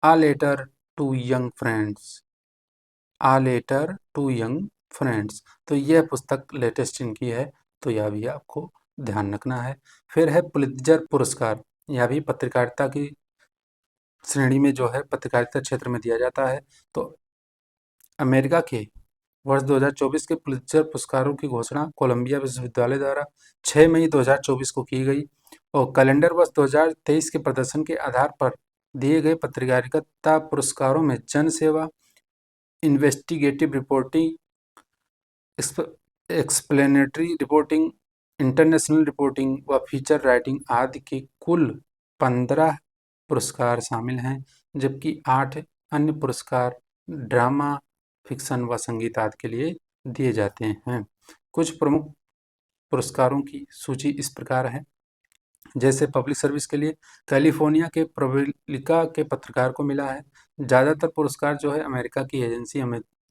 a letter to young friends a letter to young friends. तो यह पुस्तक लेटेस्ट इनकी है, तो यह भी आपको ध्यान रखना है। फिर है पुलित्जर पुरस्कार, यह भी पत्रकारिता की श्रेणी में जो है पत्रकारिता क्षेत्र में दिया जाता है। तो अमेरिका के वर्ष 2024 के पुलित्जर पुरस्कारों की घोषणा कोलंबिया विश्वविद्यालय द्वारा 6 मई 2024 को की गई, और कैलेंडर वर्ष 2023 के प्रदर्शन के आधार पर दिए गए पत्रकारिता पुरस्कारों में जन सेवा, investigative reporting, explanatory reporting, international reporting व फीचर राइटिंग आदि के कुल 15 पुरस्कार शामिल हैं, जबकि 8 अन्य पुरस्कार ड्रामा, फिक्शन व संगीत आदि के लिए दिए जाते हैं। कुछ प्रमुख पुरस्कारों की सूची इस प्रकार है। जैसे पब्लिक सर्विस के लिए कैलिफोर्निया के प्रबलिका के पत्रकार को मिला है। ज़्यादातर पुरस्कार जो है अमेरिका की एजेंसी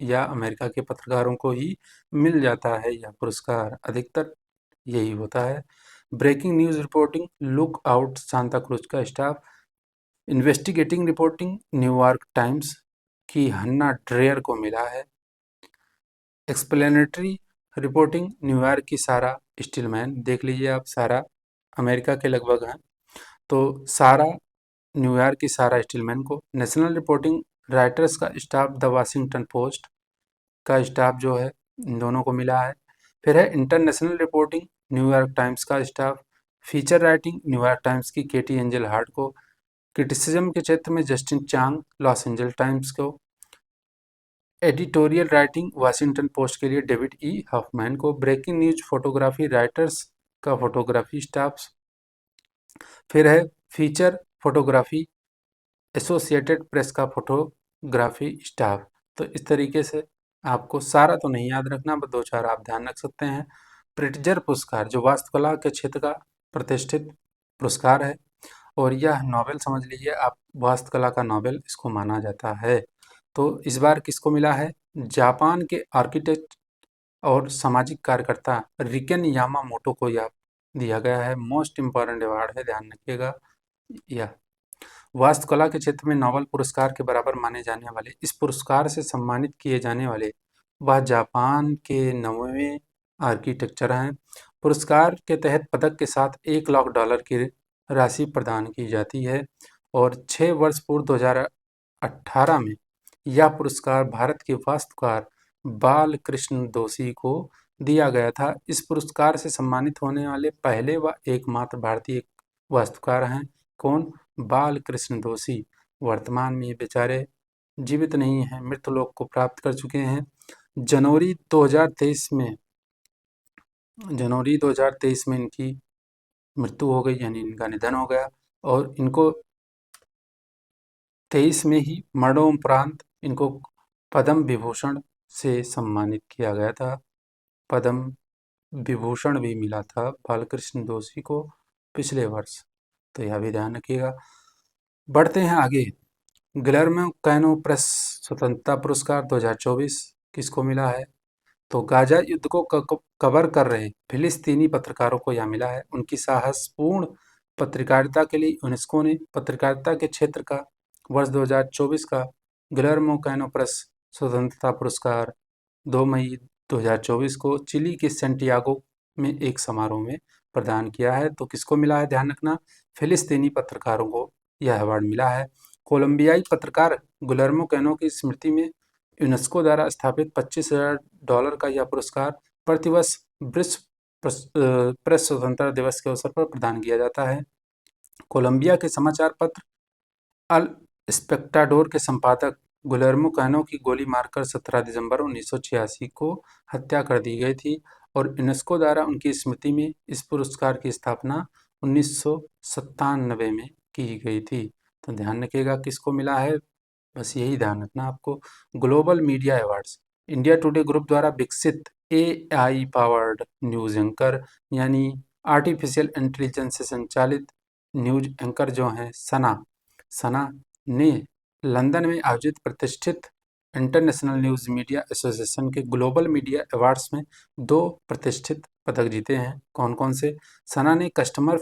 या अमेरिका के पत्रकारों को ही मिल जाता है, यह पुरस्कार अधिकतर यही होता है। Breaking news reporting, look out Santa Cruz का staff, investigating reporting New York Times की हन्ना ड्रेयर को मिला है। एक्सप्लेनेटरी रिपोर्टिंग न्यूयॉर्क की सारा स्टीलमैन, देख लीजिए आप, सारा अमेरिका के लगभग हैं, तो सारा न्यूयॉर्क की सारा स्टीलमैन को। नेशनल रिपोर्टिंग राइटर्स का स्टाफ द वाशिंगटन पोस्ट का स्टाफ जो है इन दोनों को मिला है। फिर है इंटरनेशनल रिपोर्टिंग न्यूयॉर्क टाइम्स का staff. Feature writing New York Times की केटी एंजल हार्ट को। क्रिटिसिज्म के क्षेत्र में जस्टिन चांग लॉस एंजल्स टाइम्स को। एडिटोरियल राइटिंग वाशिंगटन पोस्ट के लिए डेविड ई हॉफमैन को। ब्रेकिंग न्यूज फोटोग्राफी राइटर्स का फोटोग्राफी स्टाफ। फिर है फीचर फोटोग्राफी एसोसिएटेड प्रेस का फोटोग्राफी स्टाफ। तो इस तरीके से आपको सारा तो नहीं याद रखना, बस दो चार आप ध्यान रख सकते हैं। प्रिट्जर पुरस्कार जो वास्तुकला के क्षेत्र का प्रतिष्ठित पुरस्कार है, और यह नोबेल समझ लीजिए आप, वास्तुकला का नोबेल इसको माना जाता है। तो इस बार किसको मिला है? जापान के आर्किटेक्ट और सामाजिक कार्यकर्ता रिकेन यामामोटो को यह दिया गया है। मोस्ट इम्पॉर्टेंट अवार्ड है, ध्यान रखिएगा। यह वास्तुकला के क्षेत्र में नोबेल पुरस्कार के बराबर माने जाने वाले इस पुरस्कार से सम्मानित किए जाने वाले वह जापान के 9वें आर्किटेक्चर हैं। पुरस्कार के तहत पदक के साथ $1 लाख की राशि प्रदान की जाती है, और 6 वर्ष पूर्व 2018 में यह पुरस्कार भारत के वास्तुकार बालकृष्ण दोषी को दिया गया था। इस पुरस्कार से सम्मानित होने वाले पहले व एकमात्र भारतीय वास्तुकार हैं। कौन? बालकृष्ण दोषी। वर्तमान में ये बेचारे जीवित नहीं हैं, मृत्युलोक को प्राप्त कर चुके हैं। जनवरी 2023 में इनकी मृत्यु हो गई, यानी इनका निधन हो गया, और इनको 23 में ही मरणोपरांत इनको पद्म विभूषण से सम्मानित किया गया था। पद्म विभूषण भी मिला था बालकृष्ण दोषी को पिछले वर्ष, तो यह भी ध्यान रखिएगा। बढ़ते हैं आगे। गिलर्मो कैनो प्रेस स्वतंत्रता पुरस्कार 2024 किसको मिला है? तो गाजा युद्ध को कवर कर रहे फिलिस्तीनी पत्रकारों को यह मिला है। उनकी साहसपूर्ण पत्रकारिता के लिए यूनेस्को ने पत्रकारिता के क्षेत्र का वर्ष 2024 का गिलर्मो कैनो प्रेस स्वतंत्रता पुरस्कार 2 मई 2024 को चिली के सेंटियागो में एक समारोह में प्रदान किया है। तो किसको मिला है? ध्यान रखना, फिलिस्तीनी पत्रकारों को यह अवार्ड मिला है। कोलंबियाई पत्रकार गुलर्मो कैनो की स्मृति में यूनेस्को द्वारा स्थापित $25,000 का यह पुरस्कार प्रतिवर्ष विश्व प्रेस स्वतंत्रता दिवस के अवसर पर प्रदान किया जाता है। कोलंबिया के समाचार पत्र अल स्पेक्टाडोर के संपादक गुलेर्मो कैनो की गोली मारकर 17 दिसंबर 1986 को हत्या कर दी गई थी, और यूनेस्को द्वारा उनकी स्मृति में इस पुरस्कार की स्थापना 1997 में की गई थी। तो ध्यान रखिएगा किसको मिला है, बस यही ध्यान रखना आपको। Global media awards India today group द्वारा विकसित AI पावर्ड न्यूज़ एंकर, यानी आर्टिफिशियल इंटेलिजेंस से संचालित न्यूज एंकर जो हैं सना ने लंदन में आयोजित प्रतिष्ठित इंटरनेशनल न्यूज़ मीडिया एसोसिएशन के ग्लोबल मीडिया अवार्ड्स में 2 प्रतिष्ठित पदक जीते हैं। कौन कौन से? सना ने कस्टमर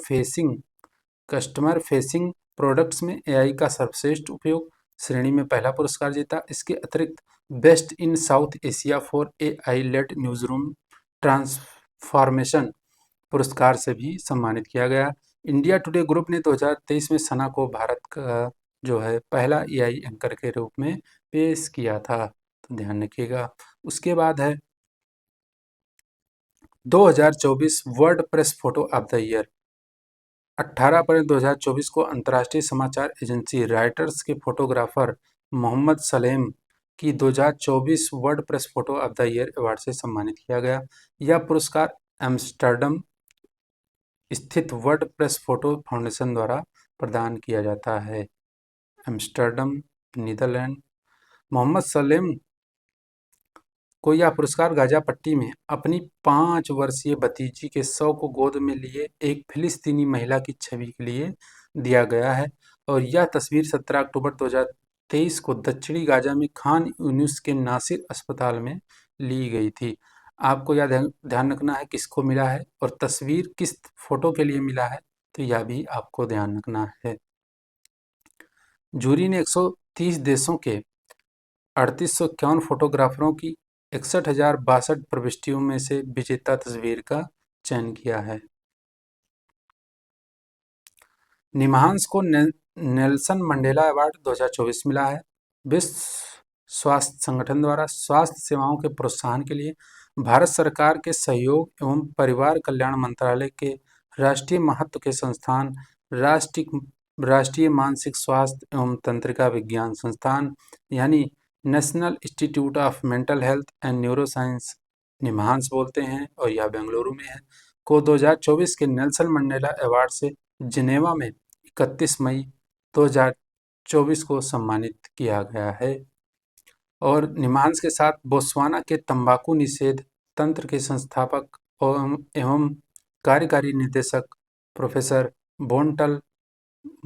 फेसिंग प्रोडक्ट्स में AI का सर्वश्रेष्ठ उपयोग श्रेणी में पहला पुरस्कार जीता। इसके अतिरिक्त best in south Asia for AI led newsroom transformation पुरस्कार से भी सम्मानित किया गया। इंडिया टुडे ग्रुप ने 2023 में सना को भारत का जो है पहला AI एंकर के रूप में पेश किया था, तो ध्यान रखिएगा। उसके बाद है 2024 world press photo of the year. 18 अप्रैल 2024 को अंतर्राष्ट्रीय समाचार एजेंसी रॉयटर्स के फोटोग्राफर मोहम्मद सलेम की 2024 world press photo of the year award से सम्मानित किया गया। यह पुरस्कार एम्स्टर्डम स्थित वर्ल्ड प्रेस फोटो फाउंडेशन द्वारा प्रदान किया जाता है। Amsterdam, Netherlands. मोहम्मद सलेम को यह पुरस्कार गाजापट्टी में अपनी 5 वर्षीय भतीजी के शव को गोद में लिए एक फिलिस्तीनी महिला की छवि के लिए दिया गया है, और यह तस्वीर 17 अक्टूबर 2023 को दक्षिणी गाजा में खान यूनिस के नासिर अस्पताल में ली गई थी। आपको यह ध्यान रखना है किसको मिला है और तस्वीर किस फोटो के लिए मिला है, तो यह भी आपको ध्यान रखना है। जूरी ने 130 देशों के 3851 फोटोग्राफरों की 61,062 प्रविष्टियों में से विजेता तस्वीर का चयन किया है। निमहांस को नेल्सन मंडेला अवार्ड 2024 मिला है। विश्व स्वास्थ्य संगठन द्वारा स्वास्थ्य सेवाओं के प्रोत्साहन के लिए भारत सरकार के सहयोग एवं परिवार कल्याण मंत्रालय के राष्ट्रीय महत्व के संस्थान राष्ट्रीय राष्ट्रीय मानसिक स्वास्थ्य एवं तंत्रिका विज्ञान संस्थान यानी national institute of mental health and neuro science, NIMHANS बोलते हैं और यह बेंगलुरु में है, को 2024 के नेल्सन मंडेला अवार्ड से जिनेवा में 31 मई 2024 को सम्मानित किया गया है। और निमहांस के साथ बोत्सवाना के तंबाकू निषेध तंत्र के संस्थापक एवं कार्यकारी निदेशक प्रोफेसर बोंटल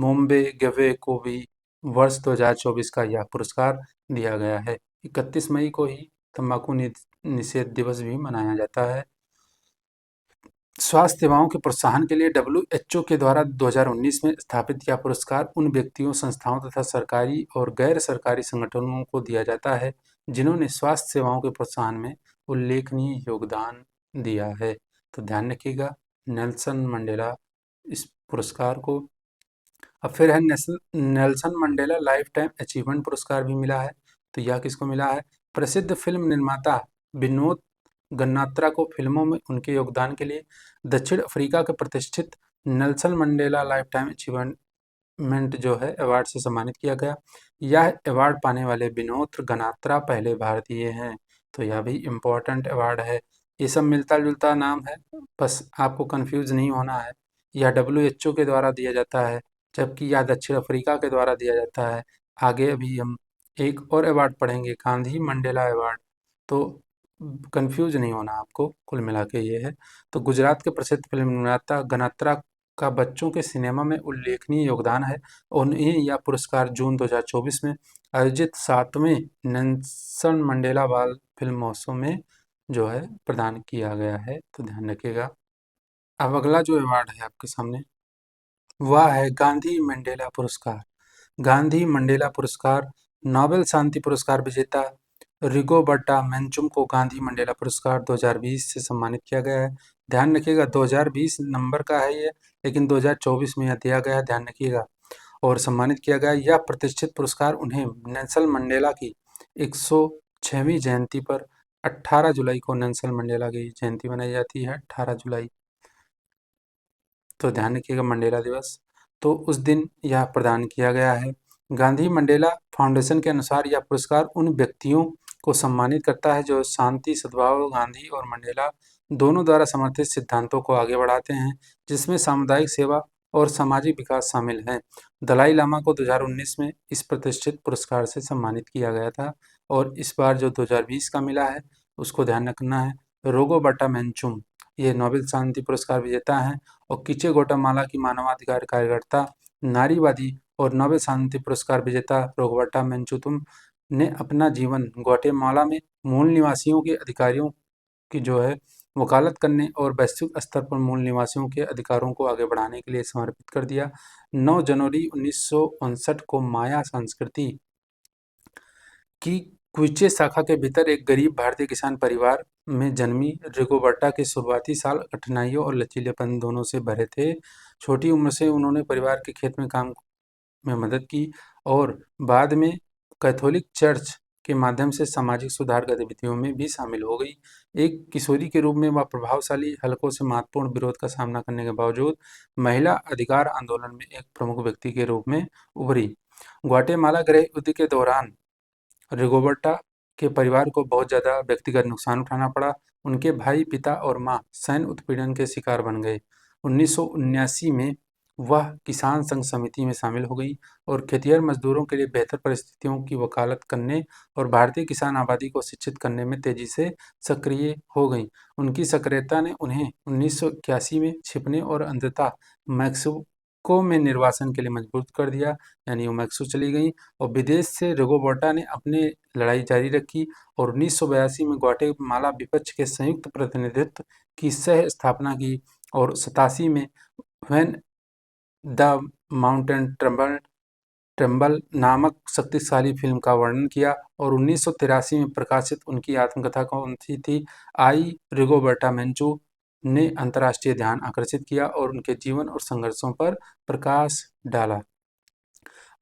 मोम्बेगवे को भी वर्ष 2024 का यह पुरस्कार दिया गया है। 31 मई को ही तंबाकू निषेध दिवस भी मनाया जाता है। स्वास्थ्य सेवाओं के प्रोत्साहन के लिए WHO के द्वारा 2019 में स्थापित यह पुरस्कार उन व्यक्तियों, संस्थाओं तथा सरकारी और गैर सरकारी संगठनों को दिया जाता है जिन्होंने स्वास्थ्य सेवाओं के प्रोत्साहन में उल्लेखनीय योगदान दिया है। तो ध्यान रखिएगा नेल्सन मंडेला इस पुरस्कार को। अब फिर है Nelson Mandela life time achievement पुरस्कार भी मिला है। तो यह किसको मिला है? प्रसिद्ध फिल्म निर्माता विनोद गन्नात्रा को फिल्मों में उनके योगदान के लिए दक्षिण अफ्रीका के प्रतिष्ठित Nelson Mandela life time achievement जो है अवार्ड से सम्मानित किया गया। यह अवार्ड पाने वाले विनोद गन्नात्रा पहले भारतीय हैं। तो यह भी इम्पोर्टेंट अवार्ड है। ये सब मिलता जुलता नाम है, बस आपको कंफ्यूज नहीं होना है। यह WHO के द्वारा दिया जाता है, जबकि यह दक्षिण अफ्रीका के द्वारा दिया जाता है। आगे अभी हम एक और अवार्ड पढ़ेंगे, गांधी मंडेला अवार्ड। तो कंफ्यूज नहीं होना आपको, कुल मिला के ये है। तो गुजरात के प्रसिद्ध फिल्म निर्माता गन्नात्रा का बच्चों के सिनेमा में उल्लेखनीय योगदान है। उन्हें यह पुरस्कार जून 2024 में आयोजित 7वें नेल्सन मंडेला बाल फिल्म महोत्सव में जो है प्रदान किया गया है। तो ध्यान रखिएगा। अब अगला जो अवार्ड है आपके सामने वह है गांधी मंडेला पुरस्कार। गांधी मंडेला पुरस्कार नोबेल शांति पुरस्कार विजेता रिगोबर्टा मेंचुम को गांधी मंडेला पुरस्कार 2020 से सम्मानित किया गया है। ध्यान रखिएगा 2020 नंबर का है ये, लेकिन 2024 में यह दिया गया है, ध्यान रखिएगा। और सम्मानित किया गया यह प्रतिष्ठित पुरस्कार उन्हें नेल्सन मंडेला की 106वीं जयंती पर 18 जुलाई को नेल्सन मंडेला की जयंती मनाई जाती है, 18 जुलाई। तो ध्यान रखिएगा मंडेला दिवस, तो उस दिन यह प्रदान किया गया है। गांधी मंडेला फाउंडेशन के अनुसार यह पुरस्कार उन व्यक्तियों को सम्मानित करता है जो शांति, सद्भाव, गांधी और मंडेला दोनों द्वारा समर्थित सिद्धांतों को आगे बढ़ाते हैं, जिसमें सामुदायिक सेवा और सामाजिक विकास शामिल है। दलाई लामा को 2019 में इस प्रतिष्ठित पुरस्कार से सम्मानित किया गया था और इस बार जो 2020 का मिला है उसको ध्यान रखना है। रोगोबर्टा मेंचुम ये नोबेल शांति पुरस्कार विजेता हैं और किचे गोटामाला की मानवाधिकार कार्यकर्ता, नारीवादी और नोबेल शांति पुरस्कार विजेता रोगबर्टा मेंचुतुम ने अपना जीवन ग्वाटेमाला में मूल निवासियों के अधिकारियों की जो है वकालत करने और वैश्विक स्तर पर मूल निवासियों के अधिकारों को आगे बढ़ाने के लिए समर्पित कर दिया। 9 जनवरी 1959 को माया संस्कृति की क्विचे शाखा के भीतर एक गरीब भारतीय किसान परिवार में जन्मी रिगोबर्टा के शुरुआती साल कठिनाइयों और लचीलेपन दोनों से भरे थे। छोटी उम्र से उन्होंने परिवार के खेत में काम में मदद की और बाद में कैथोलिक चर्च के माध्यम से सामाजिक सुधार गतिविधियों में भी शामिल हो गई। एक किशोरी के रूप में वह प्रभावशाली हलकों से महत्वपूर्ण विरोध का सामना करने के बावजूद महिला अधिकार आंदोलन में एक प्रमुख व्यक्ति के रूप में उभरी। ग्वाटेमाला गृह युद्ध के दौरान रिगोबर्टा के परिवार को बहुत ज़्यादा व्यक्तिगत नुकसान उठाना पड़ा। उनके भाई, पिता और माँ सैन्य उत्पीड़न के शिकार बन गए। 1979 में वह किसान संघ समिति में शामिल हो गई और खेतिहर मजदूरों के लिए बेहतर परिस्थितियों की वकालत करने और भारतीय किसान आबादी को शिक्षित करने में तेजी से सक्रिय हो गईं। उनकी सक्रियता ने उन्हें 1981 में छिपने और अंततः मैक्सिको में निर्वासन के लिए मजबूर कर दिया, यानी वो मैक्सिको चली गई और विदेश से रिगोबर्टा ने अपनी लड़ाई जारी रखी और 1982 में ग्वाटेमाला विपक्ष के संयुक्त प्रतिनिधित्व की सह स्थापना की और 87 में when the mountain trembled tremble नामक शक्तिशाली फिल्म का वर्णन किया और 1983 में प्रकाशित उनकी आत्मकथा कौन सी थी? आई रिगोबर्टा मेंचू ने अंतर्राष्ट्रीय ध्यान आकर्षित किया और उनके जीवन और संघर्षों पर प्रकाश डाला।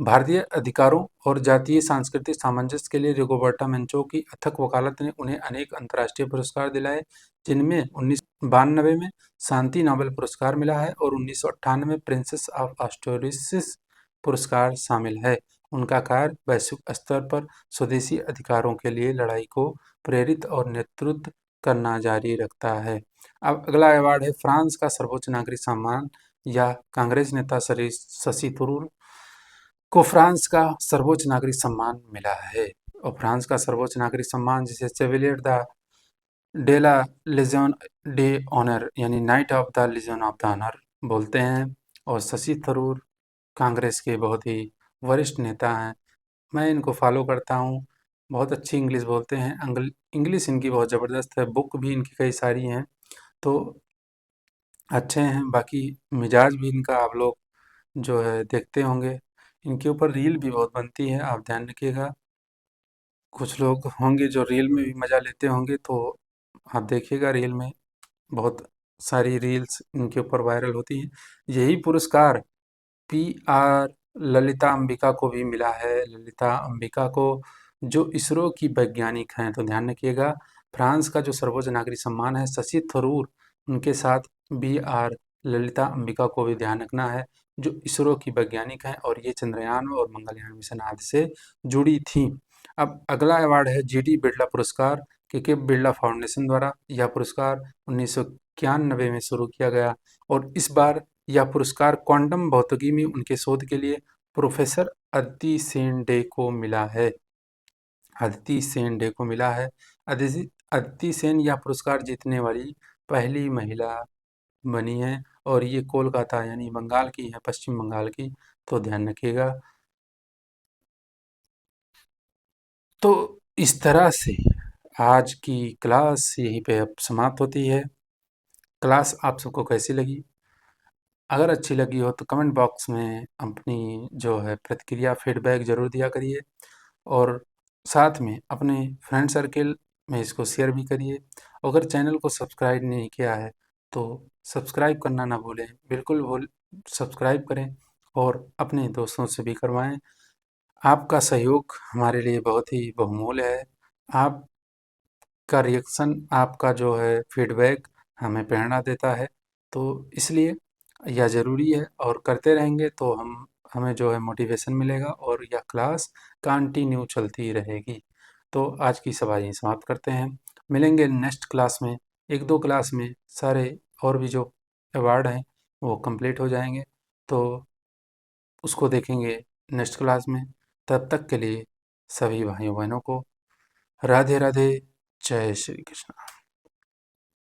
भारतीय अधिकारों और जातीय सांस्कृतिक सामंजस्य के लिए रिगोबर्टा मेंचू की अथक वकालत ने उन्हें अनेक अंतर्राष्ट्रीय पुरस्कार दिलाए, जिनमें 1992 में शांति नोबेल पुरस्कार मिला है और 1998 में प्रिंसेस ऑफ एस्टोरिस पुरस्कार शामिल है। उनका कार्य वैश्विक स्तर पर स्वदेशी अधिकारों के लिए लड़ाई को प्रेरित और नेतृत्व करना जारी रखता है। अब अगला अवार्ड है फ्रांस का सर्वोच्च नागरिक सम्मान या कांग्रेस नेता शशि थरूर को फ्रांस का सर्वोच्च नागरिक सम्मान मिला है। और फ्रांस का सर्वोच्च नागरिक सम्मान जिसे चेवलियर द डेला लेजन डे ऑनर यानी knight of the legion of the honour बोलते हैं। और शशि थरूर कांग्रेस के बहुत ही वरिष्ठ नेता हैं। मैं इनको फॉलो करता हूँ। बहुत अच्छी इंग्लिश बोलते हैं। इंग्लिश इनकी बहुत ज़बरदस्त है। बुक भी इनकी कई सारी हैं, तो अच्छे हैं। बाकी मिजाज भी इनका आप लोग जो है देखते होंगे। इनके ऊपर रील भी बहुत बनती है, आप ध्यान रखिएगा। कुछ लोग होंगे जो रील में भी मज़ा लेते होंगे, तो आप देखिएगा रील में बहुत सारी रील्स इनके ऊपर वायरल होती हैं। यही पुरस्कार पी.आर. ललिता अंबिका को भी मिला है। ललिता अंबिका को, जो इसरो की वैज्ञानिक हैं। तो ध्यान रखिएगा, फ्रांस का जो सर्वोच्च नागरिक सम्मान है शशि थरूर, उनके साथ बी.आर. ललिता अंबिका को भी ध्यान रखना है, जो इसरो की वैज्ञानिक हैं और ये चंद्रयान और मंगलयान मिशन आदि से जुड़ी थीं। अब अगला अवार्ड है जी.डी. बिरला पुरस्कार, के बिरला फाउंडेशन द्वारा। यह पुरस्कार 1991 में शुरू किया गया और इस बार यह पुरस्कार क्वांटम भौतिकी में उनके शोध के लिए प्रोफेसर अदिति सेन डे को मिला है। अदिति सेन डे को मिला है। अदिति सेन यह पुरस्कार जीतने वाली पहली महिला बनी है और ये कोलकाता यानी बंगाल की है, पश्चिम बंगाल की। तो ध्यान रखिएगा। तो इस तरह से आज की क्लास यहीं पे अब समाप्त होती है। क्लास आप सबको कैसी लगी? अगर अच्छी लगी हो तो कमेंट बॉक्स में अपनी जो है प्रतिक्रिया फीडबैक ज़रूर दिया करिए और साथ में अपने फ्रेंड सर्किल में इसको शेयर भी करिए। अगर चैनल को सब्सक्राइब नहीं किया है तो सब्सक्राइब करना ना भूलें, बिल्कुल सब्सक्राइब करें और अपने दोस्तों से भी करवाएं। आपका सहयोग हमारे लिए बहुत ही बहुमूल्य है। आपका रिएक्शन, आपका जो है फीडबैक हमें प्रेरणा देता है, तो इसलिए यह ज़रूरी है और करते रहेंगे तो हमें जो है मोटिवेशन मिलेगा और यह क्लास कंटिन्यू चलती रहेगी। तो आज की सभा यहीं समाप्त करते हैं। मिलेंगे नेक्स्ट क्लास में। 1-2 क्लास में सारे और भी जो अवार्ड हैं वो कंप्लीट हो जाएंगे, तो उसको देखेंगे नेक्स्ट क्लास में। तब तक के लिए सभी भाइयों बहनों को राधे राधे, जय श्री कृष्ण।